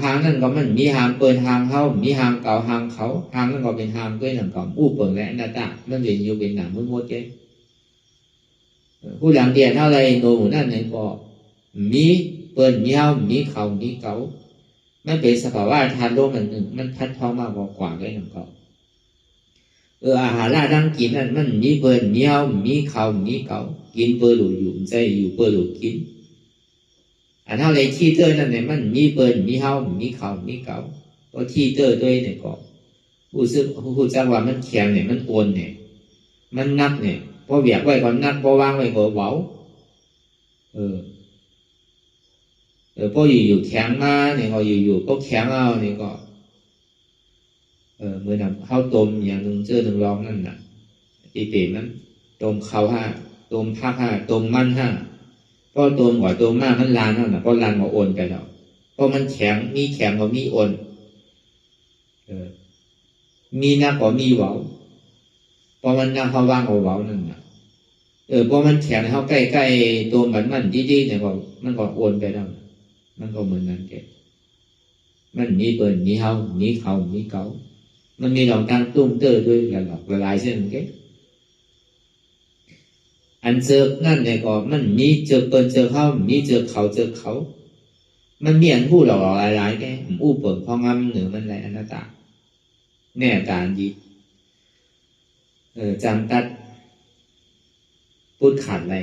ทางนั้นก็มันมีทางเปิดทางเข้ามีทางเก่าทางเขาทางนั้นก็เป็นทางก็อย่างเก่าอู้เปิดและนัตตามันเป็นอยู่เป็นหนังมุดเจ้ผู้หลังเดียนเท่าไรโน้มนั่นเนี่ยก็มีเปิดมีเข้ามีเขามีเก่ามันเป็นสภาวะทานโลกหนึ่งมันพัดท้องมากกว่าเลยอย่างเก่าอาหารร่างกินนั่นมันมีเปิดมีเข้ามีเขามีเก่ากินเปิดหลุดอยู่ใจอยู่เปิดหลุดกินอันเท่าไรที่เตอร์นั่นเนี่ยมันมีเปิดมีเข้ามีเขามีเก่าก็ที่เตอร์ด้วยเนี่ยก็ผู้จังว่ามันแข็งเนี่ยมันโอนเนี่ยมันนักเนี่ยพอเบียกไว้ก่อนนักพอวางไว้ก็เบาพออยู่แข็งมาเนี่ยก็อยู่ก็แข็งเอาเนี่ยก็ มือนำข้าวต้มอย่างหนึ่งเจอหนึ่งรองนั่นน่ะตีเต็มนั้นต้มข้าวห้าต้มผักห้าต้มมันห้าก็ต้มกว่าต้มมากมันลานนั่นน่ะก็ลานมาโอนไปแล้วเพราะมันแข็งมีแข็งก็มีโอนมีนักก็มีเว้าเพราะมันนักเขาว่างเอาเว้านั่นน่ะเพราะมันแข็งเขาใกล้ๆตัวมันดีๆเนี่ยก็มันก็โอนไปแล้วมันก็เหมือนนั้นแกมันมีเปิดมีเฮามีเขามีเกามันมีหลองตั้งตุ้มเตอร์ด้วยกันหลอกละลายเส้นแกอันเจอนั่นเนี่ยก็มันมีเจอเปิดเจอเขามีเจอเขามันมีอันพูดหลอกหลายๆแกอู้เปิดพองำหรือมันอะไรอนัตตาแน่ตาดีจำตัดพูดขาดอะไร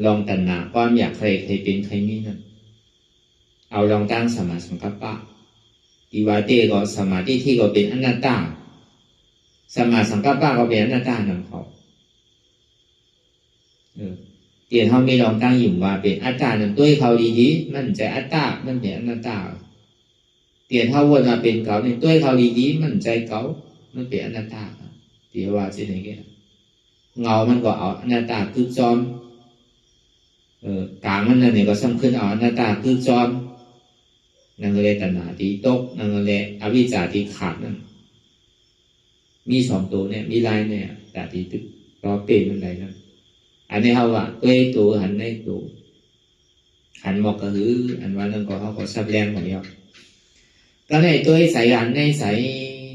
ลองตัณหาความอยากใครเป็นใครมีนั่นเอาลองตั้งสมาสังกัปปะอีวาเตก็สมาธิที่ก็เป็นอนัตตาสมาสังกัปปะก็เป็นอนัตตานั่นเขาเตียนเขาไม่ลองตั้งยิ่งว่าเป็นอัตตานั่นด้วยเขาดีๆมันใจอัตตามันเป็นอนัตตาเตียนเขาวนมาเป็นเขาเนี่ยด้วยเขาดีๆมันใจเขามันเป็นอนัตตาเดี๋ยวว่าสิไหนแกเงามันก็เอาอนัตตาคือจอมกลางมันนั่นเนี่ยก็สำคัญเอาอนัตตาคือจอมนั่นเลยตัณหาที่ตกนั่นเลยอวิชชาที่ขาดนั่นมีสองตัวเนี่ยมีลายเนี่ยแต่ที่ตึกรอเป็นมันไรนั่นอันนี้เขาว่าตัวหันในตัวหันหมอกกระหืออันว่านั่นก็เขาก็ซับแรงเหมือนเดียวก็ในตัวใส่หันในใส่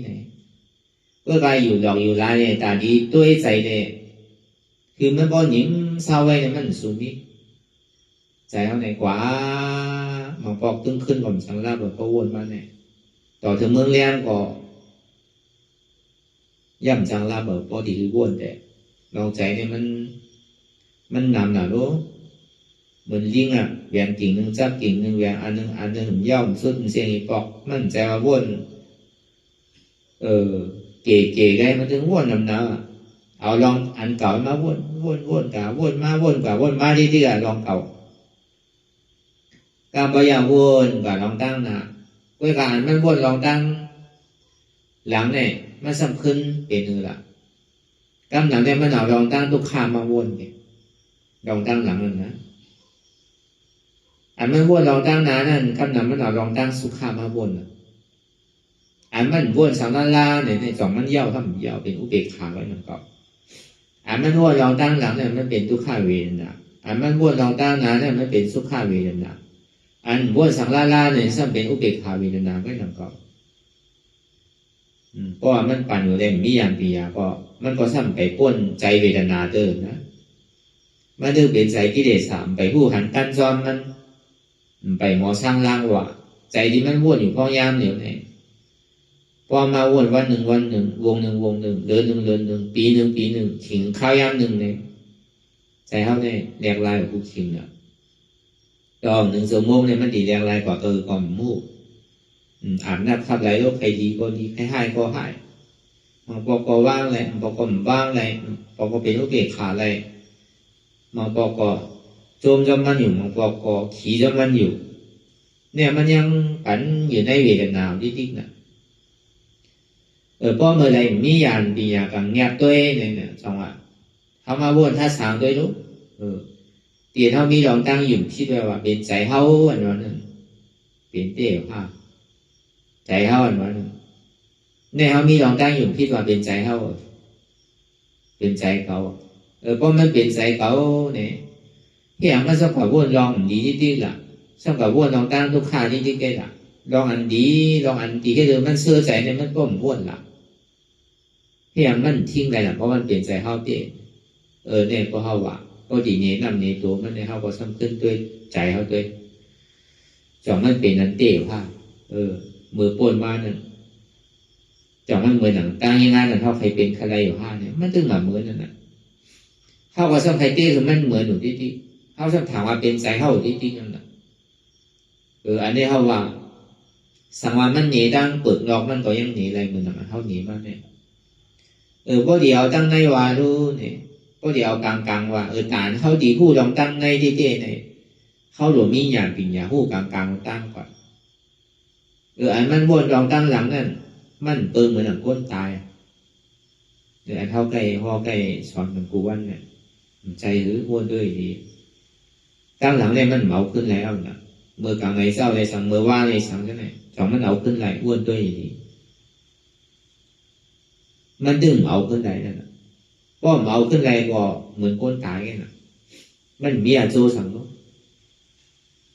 เนี่ยก็กายอยู่ดอกอยู่ลายเนี่ยแต่ที่ตัวใส่เนี่ยคือมันบ่หนิมเศร้าไว้เนี่ยมันสูงนิดใจเขาในกว่ามันปอกตึงขึ้นก่อนสังลาบก็วนมาเนี่ยต่อถึงเมืองเลี้ยงก็ย่ำสังลาบพอดีคือวนแต่ลองใจเนี่ยมันนำหนารู้เหมือนลิงอ่ะแหวนกิ่งหนึ่งจับกิ่งหนึ่งแหวนอันหนึ่งย่อมสุดเสียงอีปอกมันใจมาวนเก๋ไงมันถึงวนนำหนาเอาลองอันเก่ามาวนกะวนมาที่กะลองเก่าการพยายามวนกะลองตั้งนะเวลาอันมันวนลองตั้งหลังเนี่ยมันสำคัญเป็นหนึ่งละกำหลังเนี่ยมันเอาลองตั้งทุกข้ามาวนเนี่ยลองตั้งหลังนั่นนะอันมันวนลองตั้งนานั่นกำหลังมันเอาลองตั้งสุขามาวนอันมันวนสังลาลาเนี่ยสองมันเย่าถ้ามันเย่าเป็นอุเบกขาไว้มันก็อันมันวนลองตั้งหลังเนี่ยมันเป็นทุกขาเวทนาอันมันวนลองตั้งนาเนี่ยมันเป็นสุขาเวทนาอันวนสังลาลาเนี่ยซึ่งเป็นอุเบกขาเวทนาไว้มันก็เพราะว่ามันปั่นอยู่เร่งมีอย่างปียาก็มันก็ซ้ำไปป้นใจเวทนาเดินนะมันดื้อเป็นใจกิเลสสามไปผู้หันกันซ้อมมันไปหมอสร้างล่างว่าใจที่มันวนอยู่พอยามเหนียวเนี่ยพอมาวนวันหนึ่งวงหนึ่งเดือนหนึ่งปีหนึ่งถึงข้าวยามหนึ่งเนี่ยใจเขาเนี่ยแรงลายกับผู้คิงเนี่ยตอน1 ชั่วโมงเนี่ยมันดีแรงลายกว่าก่อนมู่อาบน้ำขับไหลโรคใครดีก็ดีใครหายก็หายมันปอกก็ว่างเลยมันปอกก็ไม่ว่างเลยปอกก็เป็นโรคเกลียดขาเลยมันปอกก็โจมจำมันอยู่มันปอกก็ขี่จำมันอยู่เนี่ยมันยังปั่นอยู่ในเวทนาดิ๊กๆนะเพราะเมื่อไรมียานปียากังเงียบตัวเนี่ยจังหวะเขามาวนท่าสางตัวรู้เตียนเขามีลองตั้งอยู่คิดว่าเป็นใจเขาอันนั้นเป็นเตี้ยผ้าใจเขาอันนั้นเนี่ยเขามีลองตั้งอยู่คิดว่าเป็นใจเขาเป็นใจเขาเพราะมันเป็นใจเขาเนี่ยที่อย่างมันสักกว่าวนลองดีที่ละสักกว่าวนลองตั้งทุกข้าที่แก่ละลองอันดีแค่เดิมมันเชื่อใจเนี่ยมันก็ไม่วนละที่อย่างมันทิ้งไปละเพราะมันเปลี่ยนใจเขาเตี้ยเนี่ยก็เขาว่าก็ดีเนี่ยนำเนี่ยตัวมันเนี่ยเขาก็ซ้ำขึ้นด้วยใจเขาด้วยจอมมันเป็นนันเตี้ยผ้ามือป่นมานั่นจอมมันเหมือนหนังตั้งยังไงนั่นเขาใครเป็นใครอยู่ผ้าเนี่ยมันตึงหนาเหมือนนั่นน่ะเขาก็ซ้ำใครเตี้ยคือมันเหมือนหนูที่เขาซ้ำถามว่าเป็นใจเขาที่นั่นน่ะอันนี้เขาว่าสังวามันหนีดังเปิดลอกมันก็ยังหนีอะไรเหมือนหนังเขาหนีมากเนี่ยพอเดียวตั้งในวารู้เนี่ยพอเดียวกลางว่าฐานเขาดีผู้ลองตั้งในที่เนี่ยเขาหลวมมีอย่างปิญญาผู้กลางตั้งก่อนอันมันวนลองตั้งหลังนั่น มันเปิงเหมือนหนังก้นตายเดี๋ยวเท่าไก่ห่อไก่สอนมันกูวันเนี่ยใจหรือวนด้วยดีตั้งหลังเนี่ยมันเมาขึ้นแล้วนะเมื่อกลางไงเศร้าเลยสั่งเมื่อว่าเลยสั่งใช่ไหมสองมันเอาขึ้นไหลวนด้วยดีมันดึงเอาขึ้นไหลนั่นนะก็เมาขึ้นไหลก็เหมือนก้นตายไงนะมันมีอาโจสั่งเนาะ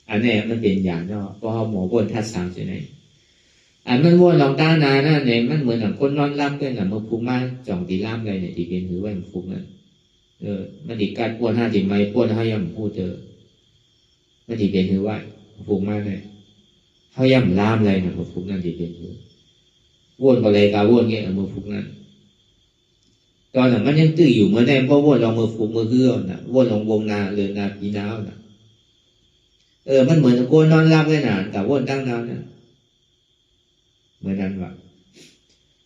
อันนี้มันเป็นอย่างเนาะเพราะเขาหมอวนทัดสั่งใช่ไหมอันมันวนลองตานานะเนี่ยมันเหมือนหนังก้นนอนรับด้วยนะเมื่อพุงมาจ่องตีล่ามเลยเนี่ยตีเป็นถือว่ามันพุงนั่นมันดีการป้วนห้าจิตไม่ป้วนห้าย่ำพูดเจอมันดีเป็นถือว่าพุงมาเลยห้าย่ำล่ามเลยนะเมื่อพุงนั่นดีเป็นถือวนก็เลยกาวนเงี้ยเมื่อพุงนั่นตอนนั้นมันยังตื้ออยู่เมื่อไหร่เพราะวนลองมือพุงมือเฮือนะวนลองวงนาเรือนนาปีน้าวนะมันเหมือนโกนนอนรับเลยนะแต่วนตั้งนานนะเหมือนนั้นว่ะ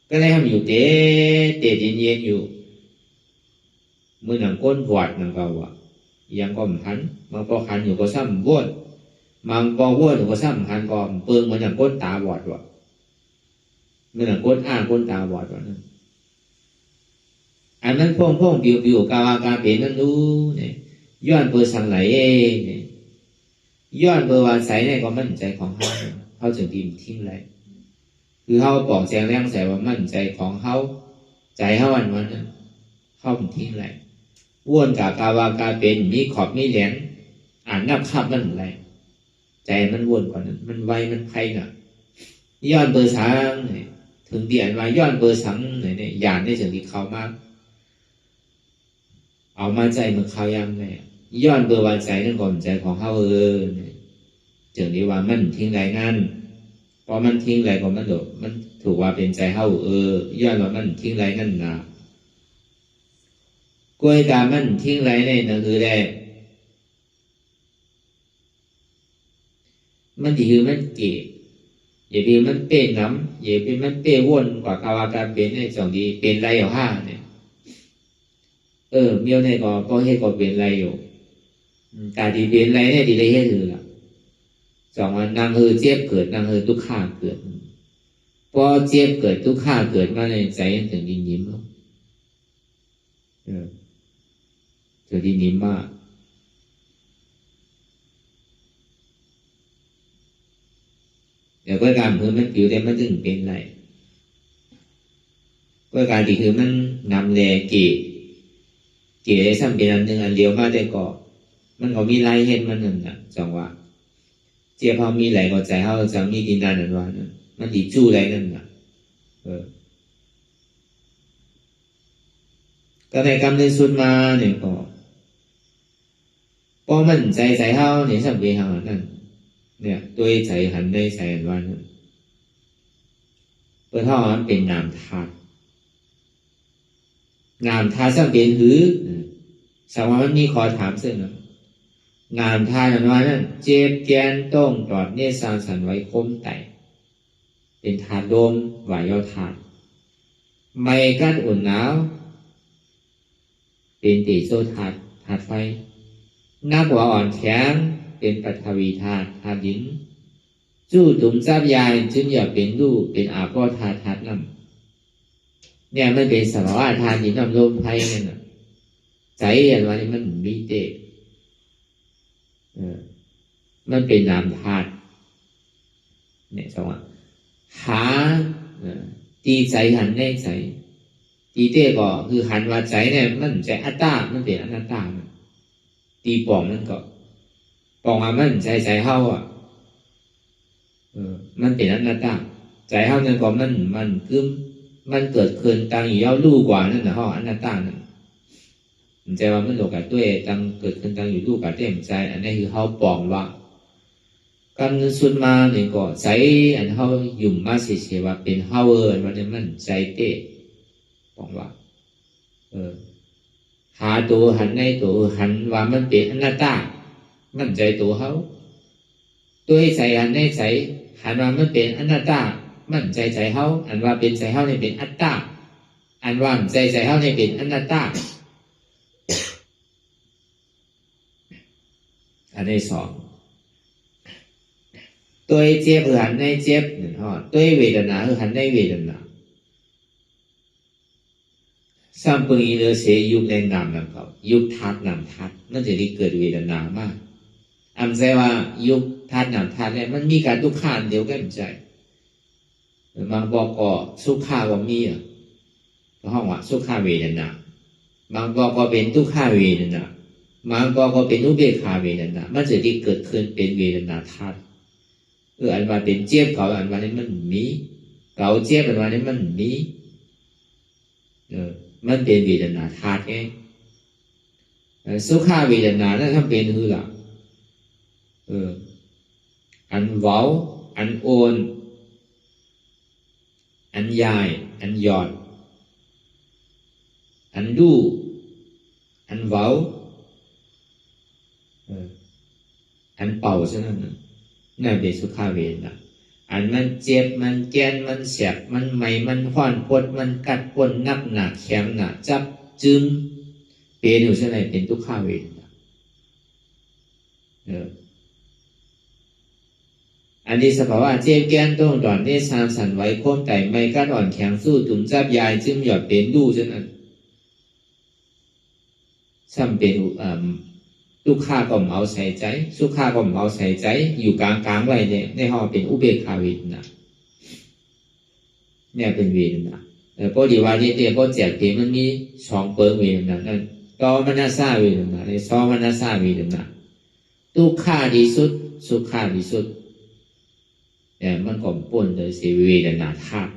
ก็เลยทำอยู่เตะเย็นๆอยู่เมื่อหนังก้นหวดหนังเก่าอ่ะยังก็มันหันมันพอหันอยู่ก็ซ้ำวนมันพอวนอยู่ก็ซ้ำหันก็เปิงเหมือนหนังก้นตาบอดว่ะเมื่อหนังก้นอ้างก้นตาบอดว่ะนั่นอันนั้นพ่องปิวกาวากาเปนั่นรู้เนี่ยย้อนเปิดสังไหลเนี่ยย้อนเปิดวานใสเนี่ยก็มั่นใจของเขาจึงดีมทิ้งไรคือเขาปอกแจงแรงใส่ว่ามั่นใจของเขาใจเขาวันนั้นเขาทิ้งไรว้วนกับกาวากาเป็นมีขอบมีแหลมอ่านนับขับมันอะไรใจมันว้วนกว่านั้นมันไวมันไพ่น่ะย้อนเบอร์สังเนี่ยถึงเดียนว่าย้อนเบอร์สังเนี่ยยานได้ถึงที่เขามากเอามาใจมันเขายังเนี่ยย้อนเบอร์วันใจนั่นก่อนใจของเขาเนี่ยถึงที่ว่ามันทิ้งไรนั่นพอมันทิ้งไรก็มันโดดมันถูกว่าเป็นใจเขาย้อนว่ามันทิ้งไรนั่นนะกล้วยกามันทิ้งไรเนี่ยนั่นคือได้มันถือมันเก๋อย่าไปมันเป้น้ำอย่าไปมันเป้วนกว่าคาวาการเป็นในสองดีเป็นไรอยู่ห้าเนี่ยเมียวเนี่ยก็ให้ก็เป็นไรอยู่แต่ที่เป็นไรเนี่ยที่ได้ให้ถือละสองวันนางเจ็บเกิดนางทุกข้าเกิดพอเจ็บเกิดทุกข้าเกิดมาในใจถึงยิ้มแล้วถึงยิ้มมากเดี๋ยวก็การคือมันผิวได้มันถึงเป็นไรก็การที่คือมันนำแลเก๋ได้ซ้ำเป็นอันหนึ่งอันเดียวมาได้ก่อมันก็มีไรเห็นมันหนึ่งจังหวะเจ้าพอมีไหลก็ใจเขาจะมีดินดานอันว่านั้นมันดีจู้ไรนั่นก็ในกำเนิดสุดมาเนี่ยก็พอมันใจเขาเนี่ยสัมผัสเขานั่นเนี่ยตัวใจหันได้ใจอันว่านั้นเปิดท่อมันเป็นนามธาตุนามธาตุสัมเป็นหือสมมติมันมีขอถามซึ่งงานทานว่านั้นเจ็บแกนต้องตอดเนสางสันไว้คมไตเป็นถาดโดมไหวยาวถาดไม่กั้นอุ่นหนาวเป็นติโซถาดไฟนักหัวอ่อนแข็งเป็นปฐวีธาตุดินจู้ตุ่มซับยายจึงอย่าเป็นรูปเป็นอาพ่อธาตุน้ำเนี่ยมันเป็นสภาวะธาตุดินน้ำลมไฟนั่นน่ะใจอย่างว่านี่มันมีเตะมันเป็นนามธาตุเนี่ยสองหาตีใจหันในใจตีเต้ก็คือหันว่าใจเนี่ยมันใจอัตตามันเป็นอนัตตาตีปองมันก็ปองว่ามันใจเฮามันเป็นอนัตตาใจเฮานั่นก็มันคือมันเกิดขึ้นตั้งอยู่ยาวลู่กว่านั่นนะเฮาอนัตตานั่นใจว่ามันโลกาตัวตั้งเกิดขึ้นตั้งอยู่ลู่กาเต็มใจอันนี้คือเฮาปองว่ากันสุดมาเนี่ยก็ใจอันเฮายุ่มมาเสียว่าเป็นเฮาว่าเนี่ยมันใจเต้ปองว่าหาตัวหันในตัวหันว่ามันเป็นอนัตตามันใจตัวเฮาตัวให้ใจหันในใจหันว่ามันเป็นอนัตตามันใจเฮาอันว่าเป็นใจเฮาเนี่ยเป็นอัตตาอันว่าใจเฮาเนี่ยเป็นอนัตตาอันที่สองตัวเจ็บคือหันในเจ็บหนึ่งตัวเวทนาคือหันในเวทนา สร้างปึงอีเลเสยุคในนามนำเขายุคทัดนำทัดมันจะได้เกิดเวทนามากอำใจว่ายุคทัดนำทัดเนี่ยมันมีการทุกข์เดียวกันใจบางบอกก็สุขาก็มีอ่ะห้องว่าสุขาเวทนาบางบอกก็เป็นทุกขเวทนาบางบอกก็เป็นอุเบกขาเวทนามันจะได้เกิดขึ้นเป็นเวทนาทัดอันว่าเป็นเจ็บเขาอันว่านี้มันมีเก่าเจ็บอันว่านี้มันมีมันเป็นเวทนาธาตุเองสุขาเวทนานั่นทำเป็นคือหลักอันเว้าอันโอนอันยายอันหยอดอันดูอันเว้าอันเป่าซะนั่นนั่นเป็นสุขาเวทนาอันมันเจ็บมันแกนมันแสบมันไหมมันห้อนปวดมันกัดปนนักหนักแข็งหนักจับจึงเป็นอยู่เช่นไรเป็นทุกขเวทนาอันนี้สภาวะเจ็บแกนต้องดอนได้สานสั่นไหวโค้งไต่ไม่กัดอ่อนแข็งสู้ถุงจับยายจึงหยอดเป็นดูเช่นนั้นซ้ำเป็นทุกข้าก็เอาใส่ใจสุข้าก็เอาใส่ใจอยู่กลางไว้เนี่ยในห้องเป็นอุเบกขาเวทนาเนี่ยเป็นเวทนาพอดีว่าที่เดียวพอแจกเพียงมันมีสองเปิงเวทนานั่นต่อมนัสสาเวทนาในซอมนัสสาเวทนาทุกข้าดีสุดสุข้าดีสุดแต่มันก็ป่นเลยเสียเวทนาธาตุ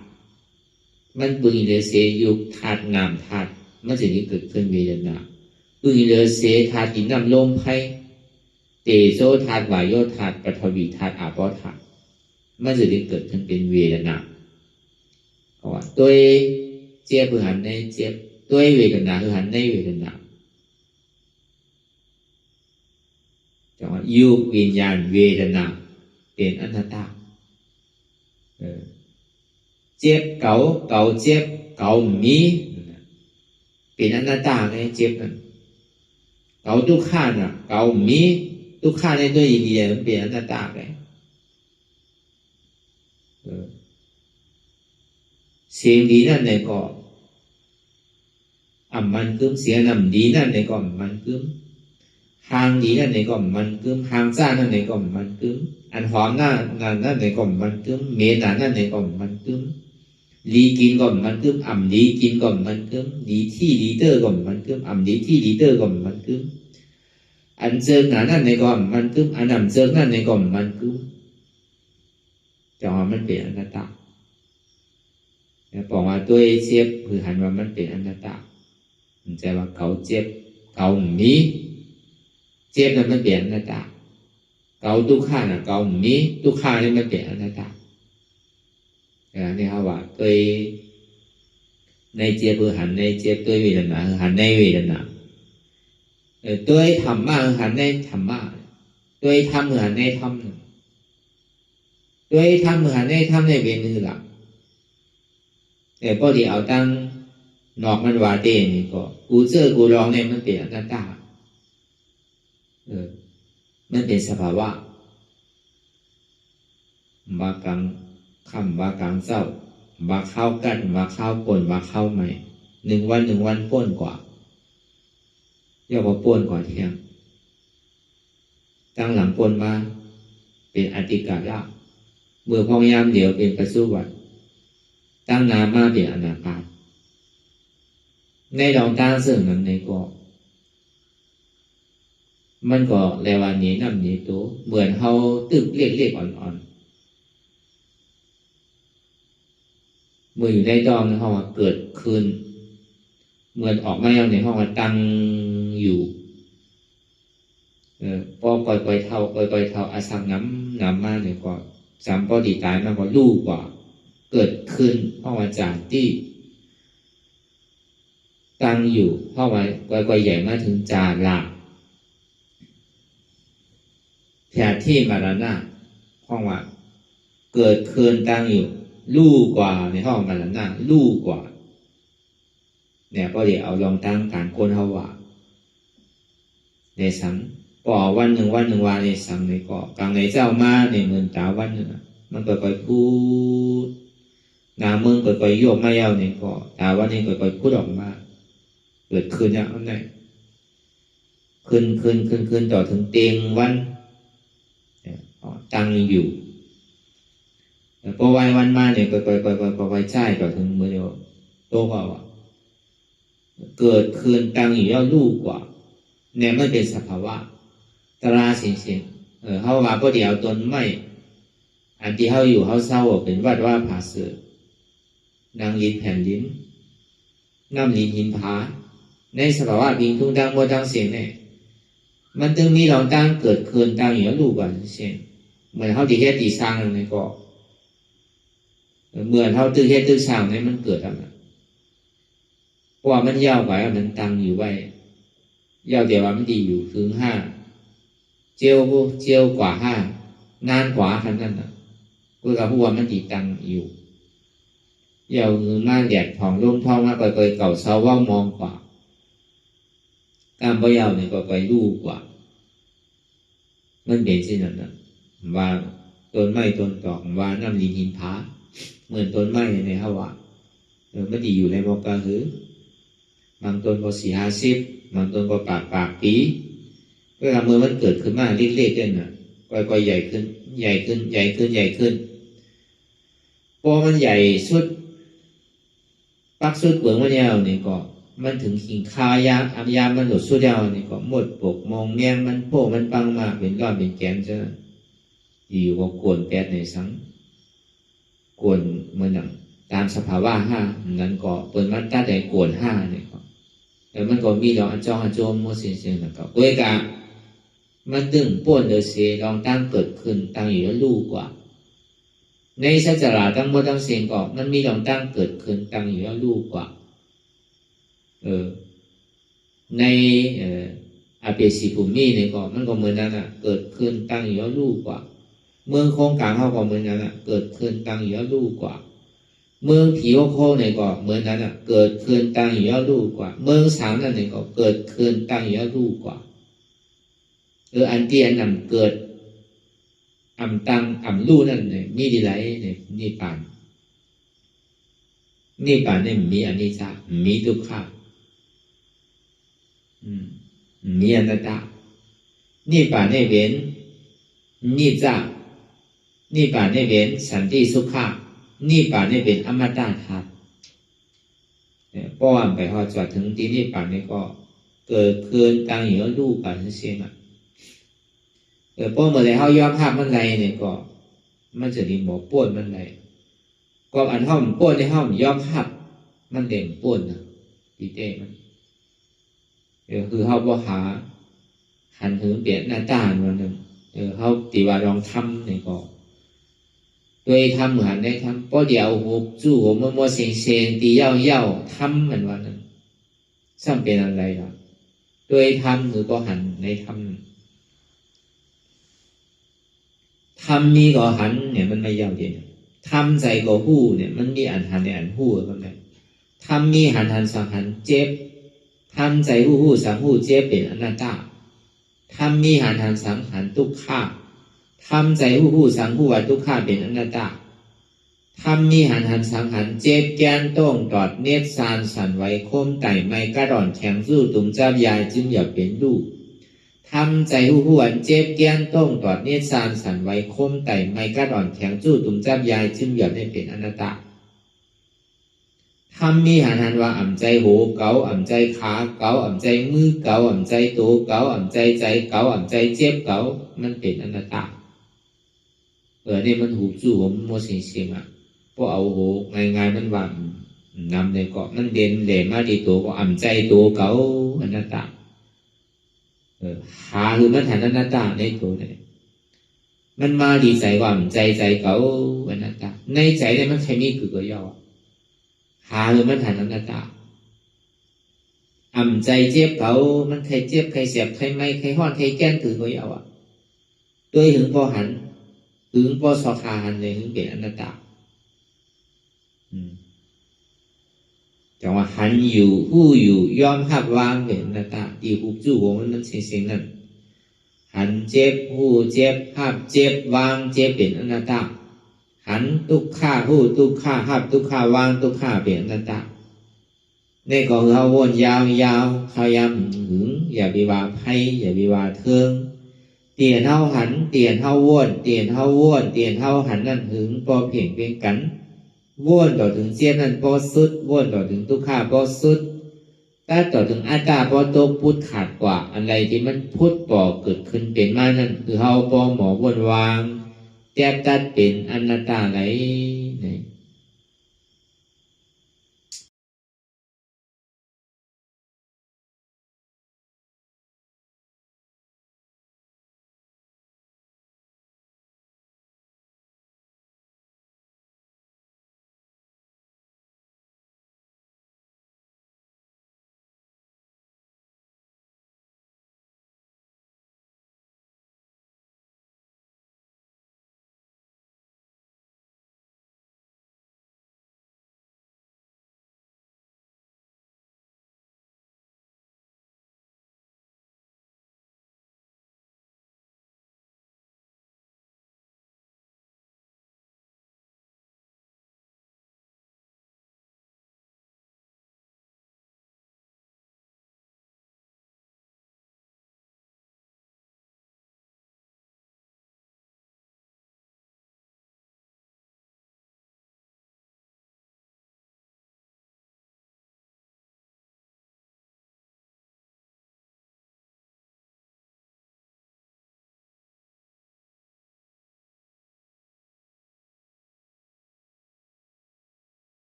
มันบึงเลยเสียยุคธาตุนามธาตุมันจะนี้เกิดขึ้นเวทนาอึงเลเสธาตุดินน้ำลมไฟเตโชธาตุวายโยธาตุปฐวีธาตุอาโปธาตุมันจะได้เกิดขึ้นเป็นเวทนาเพราะว่าตัวเจ็บคือหันในเจ็บตัวเวทนาคือหันในเวทนาจังว่ายุควิญญาณเวทนาเป็นอนัตตาเจ็บเก่าเจ็บเก่ามีเป็นอนัตตาไงเจ็บนั่นเก่าทุกข้าน่ะเก่ามีทุกข้าในตัวอีเดียมันเป็นอนัตตาไงเสียงดีนั่นในก็มันกึ้มเสียงนำดีนั่นในก็มันกึ้มหางดีนั่นในก็มันกึ้มหางซ่านั่นในก็มันกึ้มอันหอมนั่นในก็มันกึ้มเมตานั่นในก็มันกึ้มลีกินก่อนมันกึ้มลีกินก่อนมันกึ้มลีที่ลีเตอร์ก่อนมันกึ้มลีที่ลีเตอร์ก่อนมันกึ้มอันเจิงนั่นในก่อนมันกึ้มอันเจิงนั่นในก่อนมันกึ้มจะว่ามันเป็นอนัตตาบอกว่าตัวเจ็บคือหันว่ามันเป็นอนัตตามันจะว่าเขาเจ็บเขามีเจ็บนั้นมันเป็นอนัตตาเขาทุกข้าน่ะเขามีทุกข้านี่มันเป็นอนัตตานี่เขาว่าตัวในเจ็บคือหันในเจ็บตัวเวทนาคือหันในเวทนาตัวธรรมะคือหันในธรรมะตัวธรรมคือหันในธรรมตัวธรรมคือหันในธรรมในเวทนาแต่พอที่เอาตั้งนอกมันว่าเต้นี่ก็กูเจอกูลองเนี่ยมันเป็นอนัตตามันเป็นสภาวะบากลางค่ำบากลางเศร้าบาเข้ากันบาเข้าป่นบาเข้าใหม่1 วันป่นกว่าเรียกว่าป่นกว่าเที่ยงตั้งหลังป่นมาเป็นอติกาละเมื่อพองยามเดียวเป็นปัสสุวัตตั้งนามาเป็นอนาคาในดองตั้งซึ่งนั้นในก็มันก็เรียกว่านี้น้ำนี้ตัวเหมือนเขาตึกเรียกอ่อนๆเมื่ออยู่ในดองในห้องเกิดคืนเหมือนออกมาในห้องตั้งอยู่พอปล่อยเท่าอาสังน้ำมาเนี่ยก็สามปอดีตายมันก็ลูกกว่าเกิดขึ้นห้องอาจารย์ที่ตั้งอยู่ห้องไวใหญ่มาถึงจาราแผดที่มรณะห้องว่าเกิดคืนตั้งอยู่ลูกกว่าในห้องมรณะลูกกว่าเนี่ยพอเดี๋ยวเอาลองตั้งการโกนเขาว่าในสังป่อวันหนึ่งวันในสังในเกาะกลางในเจ้ามาในเมืองตาวันหนึ่งมันก็ค่อยพูดนาเมืองก็ค่อยโยกไม่เอาในเกาะตาวันนี้ก็ค่อยพูดออกมา เกิดขึ้นเนี่ยอันไหนขึ้นต่อถึงเตียงวันตั้งอยู่พอวันมาเนี่ยไปใช่ต่อถึงเมื่อเดียวโตกว่าเกิดขึ้นตั้งอยู่ย่อลูกกว่าเนี่ยไม่เป็นสภาวะตราเสียงเขาว่าก็เดี๋ยวตนไม่อันที่เขาอยู่เขาเศร้าเป็นวัดว่าผาเสือนางลินแผ่นลิ้นน้ำลินหินผาในสภาวะบิงทุ่งดังมัวดังเสียงเนี่ยมันจึงมีหลองตั้งเกิดขึ้นตั้งอยู่ลูกกว่าเสียงเหมือนเขาดีแค่ตีสร้างในก็เหมือนเขาตื้อแค่ตื้อสร้างในมันเกิดอะไรเพราะว่ามันยาวไปมันตั้งอยู่ไว้ยาวเดี๋ยวว่ามันดีอยู่ถึง5 เจียวกว่า5นานกว่าขนาดนั้นนะเพื่อกับผู้ว่ามันดีตั้งอยู่ยาวเงือมาแดดผ่องลมท้องมาเกยเก่าเสาว่ามองกว่าการบ่ยาวเนี่ยก็ไปลูกกว่ามันเป็นสิ่งนั้นนะว่าต้นไม้ต้นตอกว่าน้ำลินหินผาเหมือนต้นไม้ในฮาวะไม่ดีอยู่ในโมกาหือบางต้นก็40บางต้นก็ปากปีเวลาเมื่อมันเกิดขึ้นมาเล็กๆกันน่ะก็ใหญ่ขึ้นพอมันใหญ่สุดปักสุดเปลือกมันยาวนี่ก็มันถึงหิงคายายามันหลุดสุดยาวนี่ก็หมดปกมองแมงมันโผล่มันปังมาเป็นก้อนเป็นแกนซะอยู่ก็กวนแปดในสังกวนเหมือนอย่างตามสภาวะ5นั้นก็เปิดมันตั้งแต่กวน5นี่ก็แต่มันก็มีเราอันจ้องอันโจมมัวเสียงๆนะครับด้วยกันมันดึงป้วนเดือเสียลองตั้งเกิดขึ้นตั้งอยู่แล้วลูกกว่าในสัจจราตั้งมัวตั้งเสียงก็มันมีลองตั้งเกิดขึ้นตั้งอยู่แล้วลูกกว่าในอาเปสีภูมิเนี่ยก็มันก็เหมือนนั้นอ่ะเกิดขึ้นตั้งอยู่แล้วลูกกว่าเมืองโคงกลางเขาก็เหมือนนั้นอ่ะเกิดขึ้นตั้งอยู่แล้วลูกกว่าเมืองผีโคเนี่ยก็เหมือนนั้นอ่ะเกิดขึ้นตั้งอยู่แล้วลูกกว่าเมืองสามนั่นเนี่ยก็เกิดขึ้นตั้งอยู่แล้วลูกกว่าอันที่อันนำเกิดตั้งลู่นั่นเนี่ยมีดีไรเนี่ยนี่ปานเนี่ยมีอนิจจามีทุกข์มีอนัตตานี่ปานเนี่ยเป็นนิจจานี่ปานเนี่ยเป็นสันติสุขะนี่ปานเนี่ยเป็นอมตะธาตุป้อนไปพอจอดถึงที่นี่ปานเนี่ยก็เกิดขึ้นตั้งอยู่แล้วลูกกันเสียมาป้อนเมื่อไรเขาย้อมภาพมันไรเนี่ยก็มันจะมีหมอป้วนมันไรก็อันห้องป้วนในห้องย้อมภาพมันเด่นป้วนนะดีเต้มันคือเขาบ่หาหันถึงเปลี่ยนหน้าตามันนึงเขาตีว่าลองทำเนี่ยก็โดยทำเหมือนได้ทำป้อเดียวหูจู่หัวมัวเสียงตีเย่าทำเหมือนวันนั้นซ้ำเป็นอะไรล่ะโดยทำหรือก็หันในทำมีก็หันเนี่ยมันไม่ยาวเดียวทำใจก็หู้เนี่ยมันมีอันหันในอันหู้ก็ได้ทำมีหันสังหันเจ็บทำใจหู้สังหู้เจ็บเป็นอนัตตาทำมีหันสังหันทุกข์ทำใจหู้สังหู้ว่าทุกข์เป็นอนัตตาทำมีหันสังหันเจ็บแกนต้องตอดเนตรสานสันไว้คมไต่ไม่กระดอนแข็งสู้ตุ่มจับยายจึงอย่าเป็นลูกทำใจหู้เจ็บแกนต้องตอดเนตรสานสันไว้คมไต่ไม่กระดอนแข็งสู้ตุ่มจับยายจึงอย่าได้เป็นอนัตตาทำมีหันว่าใจหูเก๋าใจขาเก๋าใจมือเก๋าใจตัวเก๋าใจเก๋าใจเจ็บเก๋ามันเป็นอนัตตานี่มันหูจู่ผมมัวเสียงอ่ะพอเอาหูง่ายๆมันว่านำในเกาะมันเด่นแหลมมาดีตัวก็ใจตัวเก๋าอนัตตาหาคือมันหันอนัตตาในตัวเนี่ยมันมาดีใจว่าใจเก๋าอนัตตาในใจเนี่ยมันใช่นี่คือก็ย่อหาคือมันหันอนัตตาใจเจ็บเก๋ามันใครเจ็บใครเสียบใครไม่ใครห้อนใครแก้นคือก็ย่ออ่ะตัวถึงพอหันถึงพอสอคาหันเลยถึงเป็นอนัตตาจังว่าหันอยู่หู้อยู่ยอมหับวางเป็นอนัตตาที่หุบจู่ของมันเสียงนั่นหันเจ็บหู้เจ็บหับเจ็บวางเจ็บเป็นอนัตตาหันทุกข้าหู้ทุกข้าหับทุกข้าวางทุกข้าเป็นอนัตตา nên có haoวนยาวเขายำหึงอย่าไปว่าไพ่อย่าไปว่าเทิงเตียนเฮาหันเตียนเฮาวนเตียนเฮาวนเตียนเฮาหันนั่นหึงพอเพียงเป็นกันวนต่อถึงเสียนั่นพอสุดวนต่อถึงทุกข้าพอสุดถ้าต่อถึงอาตาพอโตพุทธขาดกว่าอะไรที่มันพุทธปอเกิดขึ้นเป็นมานั่นคือเฮาพอหมอวนวางแจบตัดเป็นอนัตตาไหล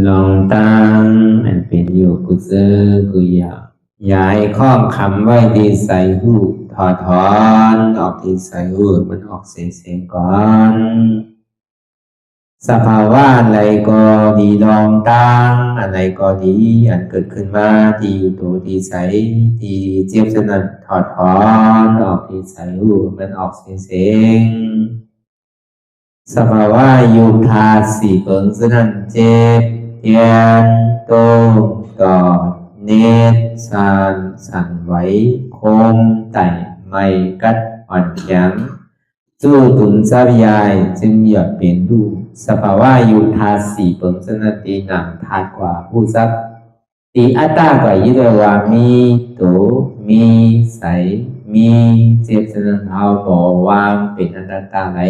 ลองตั้งอันเป็นอยู่กุเซอกุยาย้ายข้องคำไว้ที่ใส่หูถอดถอนออกที่ใส่หูมันออกเสียงก่อนสภาวะอะไรก็ดีลองตั้งอะไรก็ดีอันเกิดขึ้นมาที่อยู่ตัวที่ใส่ที่เจี๊ยบสนั่นถอดถอนออกที่ใส่หูมันออกเสียงสภาวะยุคธาตุสี่เปิงสนั่นเจ็บเทียนโตกอดเนตรสั่นไหวโคมไต่ไม่กัดอ่อนแข็งสู้ตุนทรัพยายจึงอยากเป็นดูสภาวะยุคธาตุสี่เปิงสนั่นตีหนังธาตุกว่าผู้ทรัพย์ตีอัตตากว่ายึดว่ามีโตมีใสมีเจ็บสนั่นเอาบ่วางเป็นอนัตตาไหล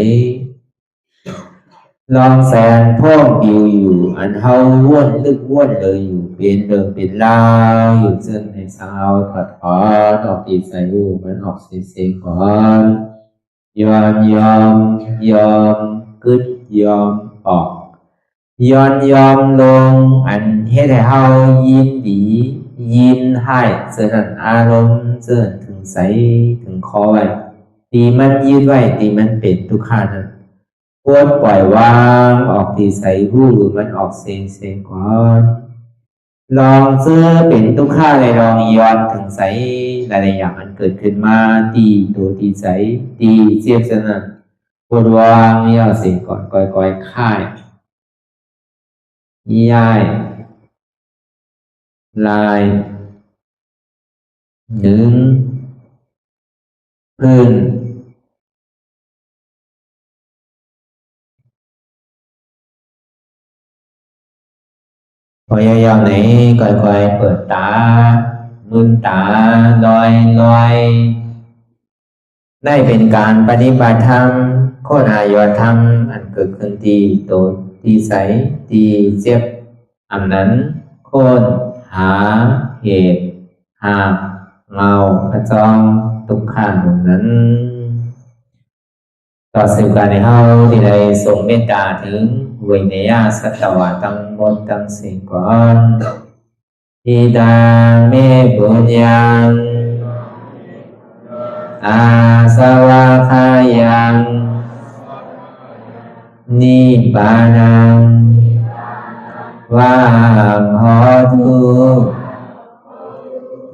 ลองแสนพ่องปิวอยู่อันเฮาว่นลึกว่นเลยอยู่เป็นเดิมเป็นลาวอยู่ซึ่งในสาวถอดถอนออกตีใส่หูมันออกเสียงก่อนยอมกึดยอมออกยอมลงอันเฮ็ดให้เฮายินดียินให้เสื่อมอารมณ์เสื่อมถึงใสถึงคอไว้ตีมันยืดไว้ตีมันเป็นทุกขานั้นปวดปล่อยวางออกที่ใส่หูมันออกเสียงก่อนลองเสื้อเป็นทุกข้าเลยลองย้อนถึงใสหลายๆอย่างมันเกิดขึ้นมาตีตัวตีใสตีเจียบสนั่นปวดวางย่อเสียงก่อนก่อยค่ายย้ายลายหนึ่งพื้นพยายามไหนก่อยเปิดตามืนตาลอยได้เป็นการปฏิบัติธรรมโคตรอายธรรมอันเกิดขึ้นที่โตที่ใสที่เจ็บอันนั้นโคนหาเหตุหาเงาพระจองทุกขันนั้นต่อสิ่งการในเฮาที่ได้ส่งเมตตาถึงวิเนยสัตวะทั้งหมดทั้งสิ้นก่อนอิดาเมปุญญังอาสวะคายังนิบานังวาหอตุ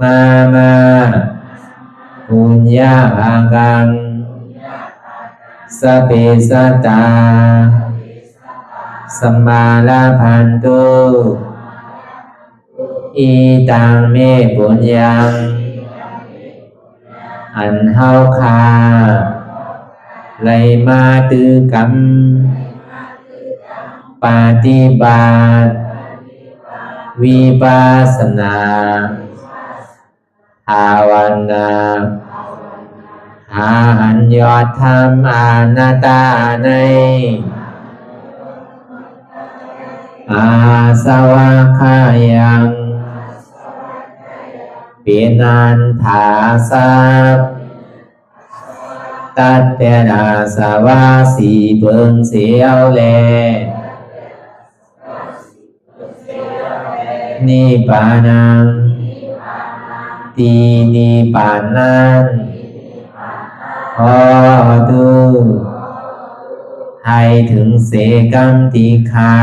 มาปุญญาภากังสเปสัตตาสมาลาพันตุอีตังเมปุญญังอันเฮาคาไลมาตือกรรมปฏิบัติวิปัสสนาภาวนาหาอันยอดธรรมอนัตตาในอาสวะคายังเปียนันถาสัพตัดเตนาสวะสีเปิงเสียวแลนิพพานังตีนิพพานันขอดูให้ถึงเสกัมติคา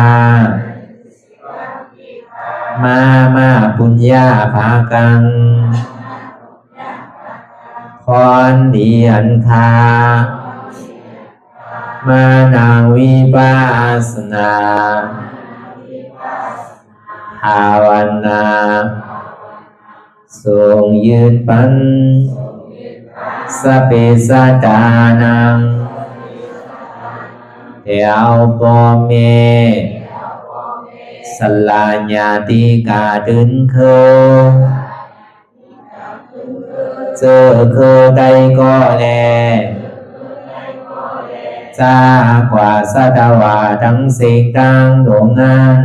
มาปุญญาภากังพรดีอันคามานาวิปัสสนาภาวนาทรงยืนปันสเปสัตตานังเอวปอเมสลาญาติกาดึงเคเจอเคได้ก็แลจากว่าสัตวาทั้งสิ่งทั้งดวงนั้น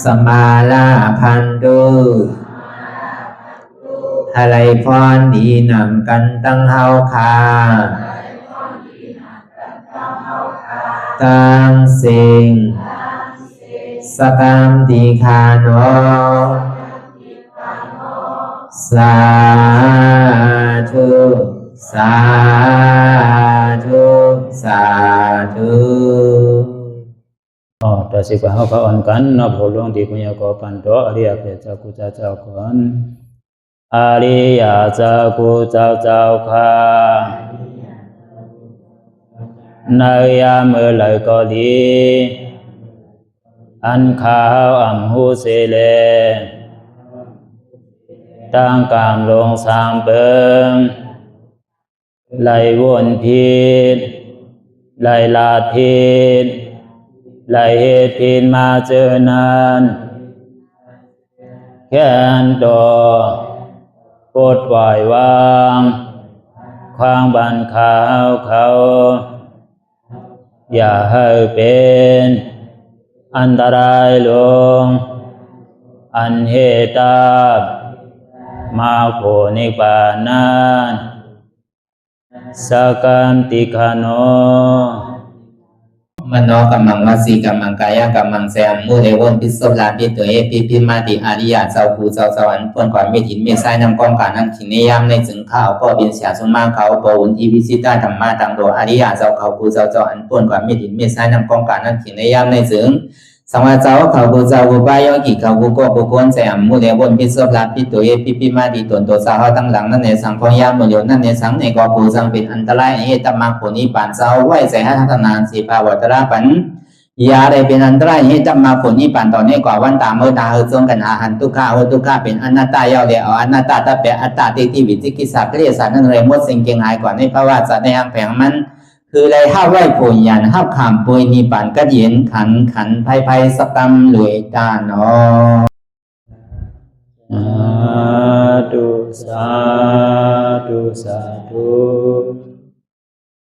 สมาลาพันตุอะไรพรดีนำกันตั้งเฮาคา ตังสิงสกัมติคาโนสาธุสาธุสาธุ ต่อสิกว่าเขาอ่อนกันนับหัวลงที่ปุญญาโกปันโตอริยเปเจ้ากูเจ้าก่อนอริยเจ้ากูเจ้าค่ะในยามเมื่อไหร่ก็ดีอันข้าวอ่ำหูเสเลตั้งกามลงสามเปิงไหลวนพิษไหลลาดพิษไหลเหตุพิษมาเจอนานแค้นดอกปดไหววางความบันขาวเขาอย่าให้เป็นอันตรายลงอันเหตุตามาโผนิปานันสกัมติคาโนมโนกัมมังวสีกัมมังกายกัมมังแสมมุเรวนพิศลาปิตัวพิมาติอาริยะเจ้าภูเจ้าสวรรค์พ้นความไม่ถินไม่ใช่นำกองการนั้นขินนิยามในจึงข้าวก็เป็นเสียสมมาเขาปวุนทีวิสิตาธรรมะตังโดอาริยะเจ้าเขาภูเจ้าสวรรค์พ้นความไม่ถินไม่ใช่นำกองการนั้นขินนิยามในจึงสังวาเจ้าเขาภูเจ้าภูบายกิเขาภูก็ภูคนแสมมุเรวนพิศลาปิตัวพิมาติตนตัวสาวตั้งหลังนั่นในสังพยามโยนั่นในสังในกอภูสังเป็นอันตรายเหตุมาผลนิปานเจ้าไหวใส่ให้ทัศนานสีภาวตระปันยาได้เป็นอันตรายให้จำมาผลนี้ปั่นต่อเนื่องกว่าวันตามเมื่อตาเฮอจงกันหาหันทุกข้าทุกข้าเป็นอนัตตาเยาเดียวอนัตตาตาเปอัตตาที่วิจิกิสาเกลียสารนั่นเลยมดสิ่งเก่งหายกว่าในภาวะสัตว์ในหางแผงมันคือเลยห้าไหวผลยันห้าขามปุยนิปั่นก็เย็นขันไพ่สกรรมรวยตาเนาะสาธุสาธุ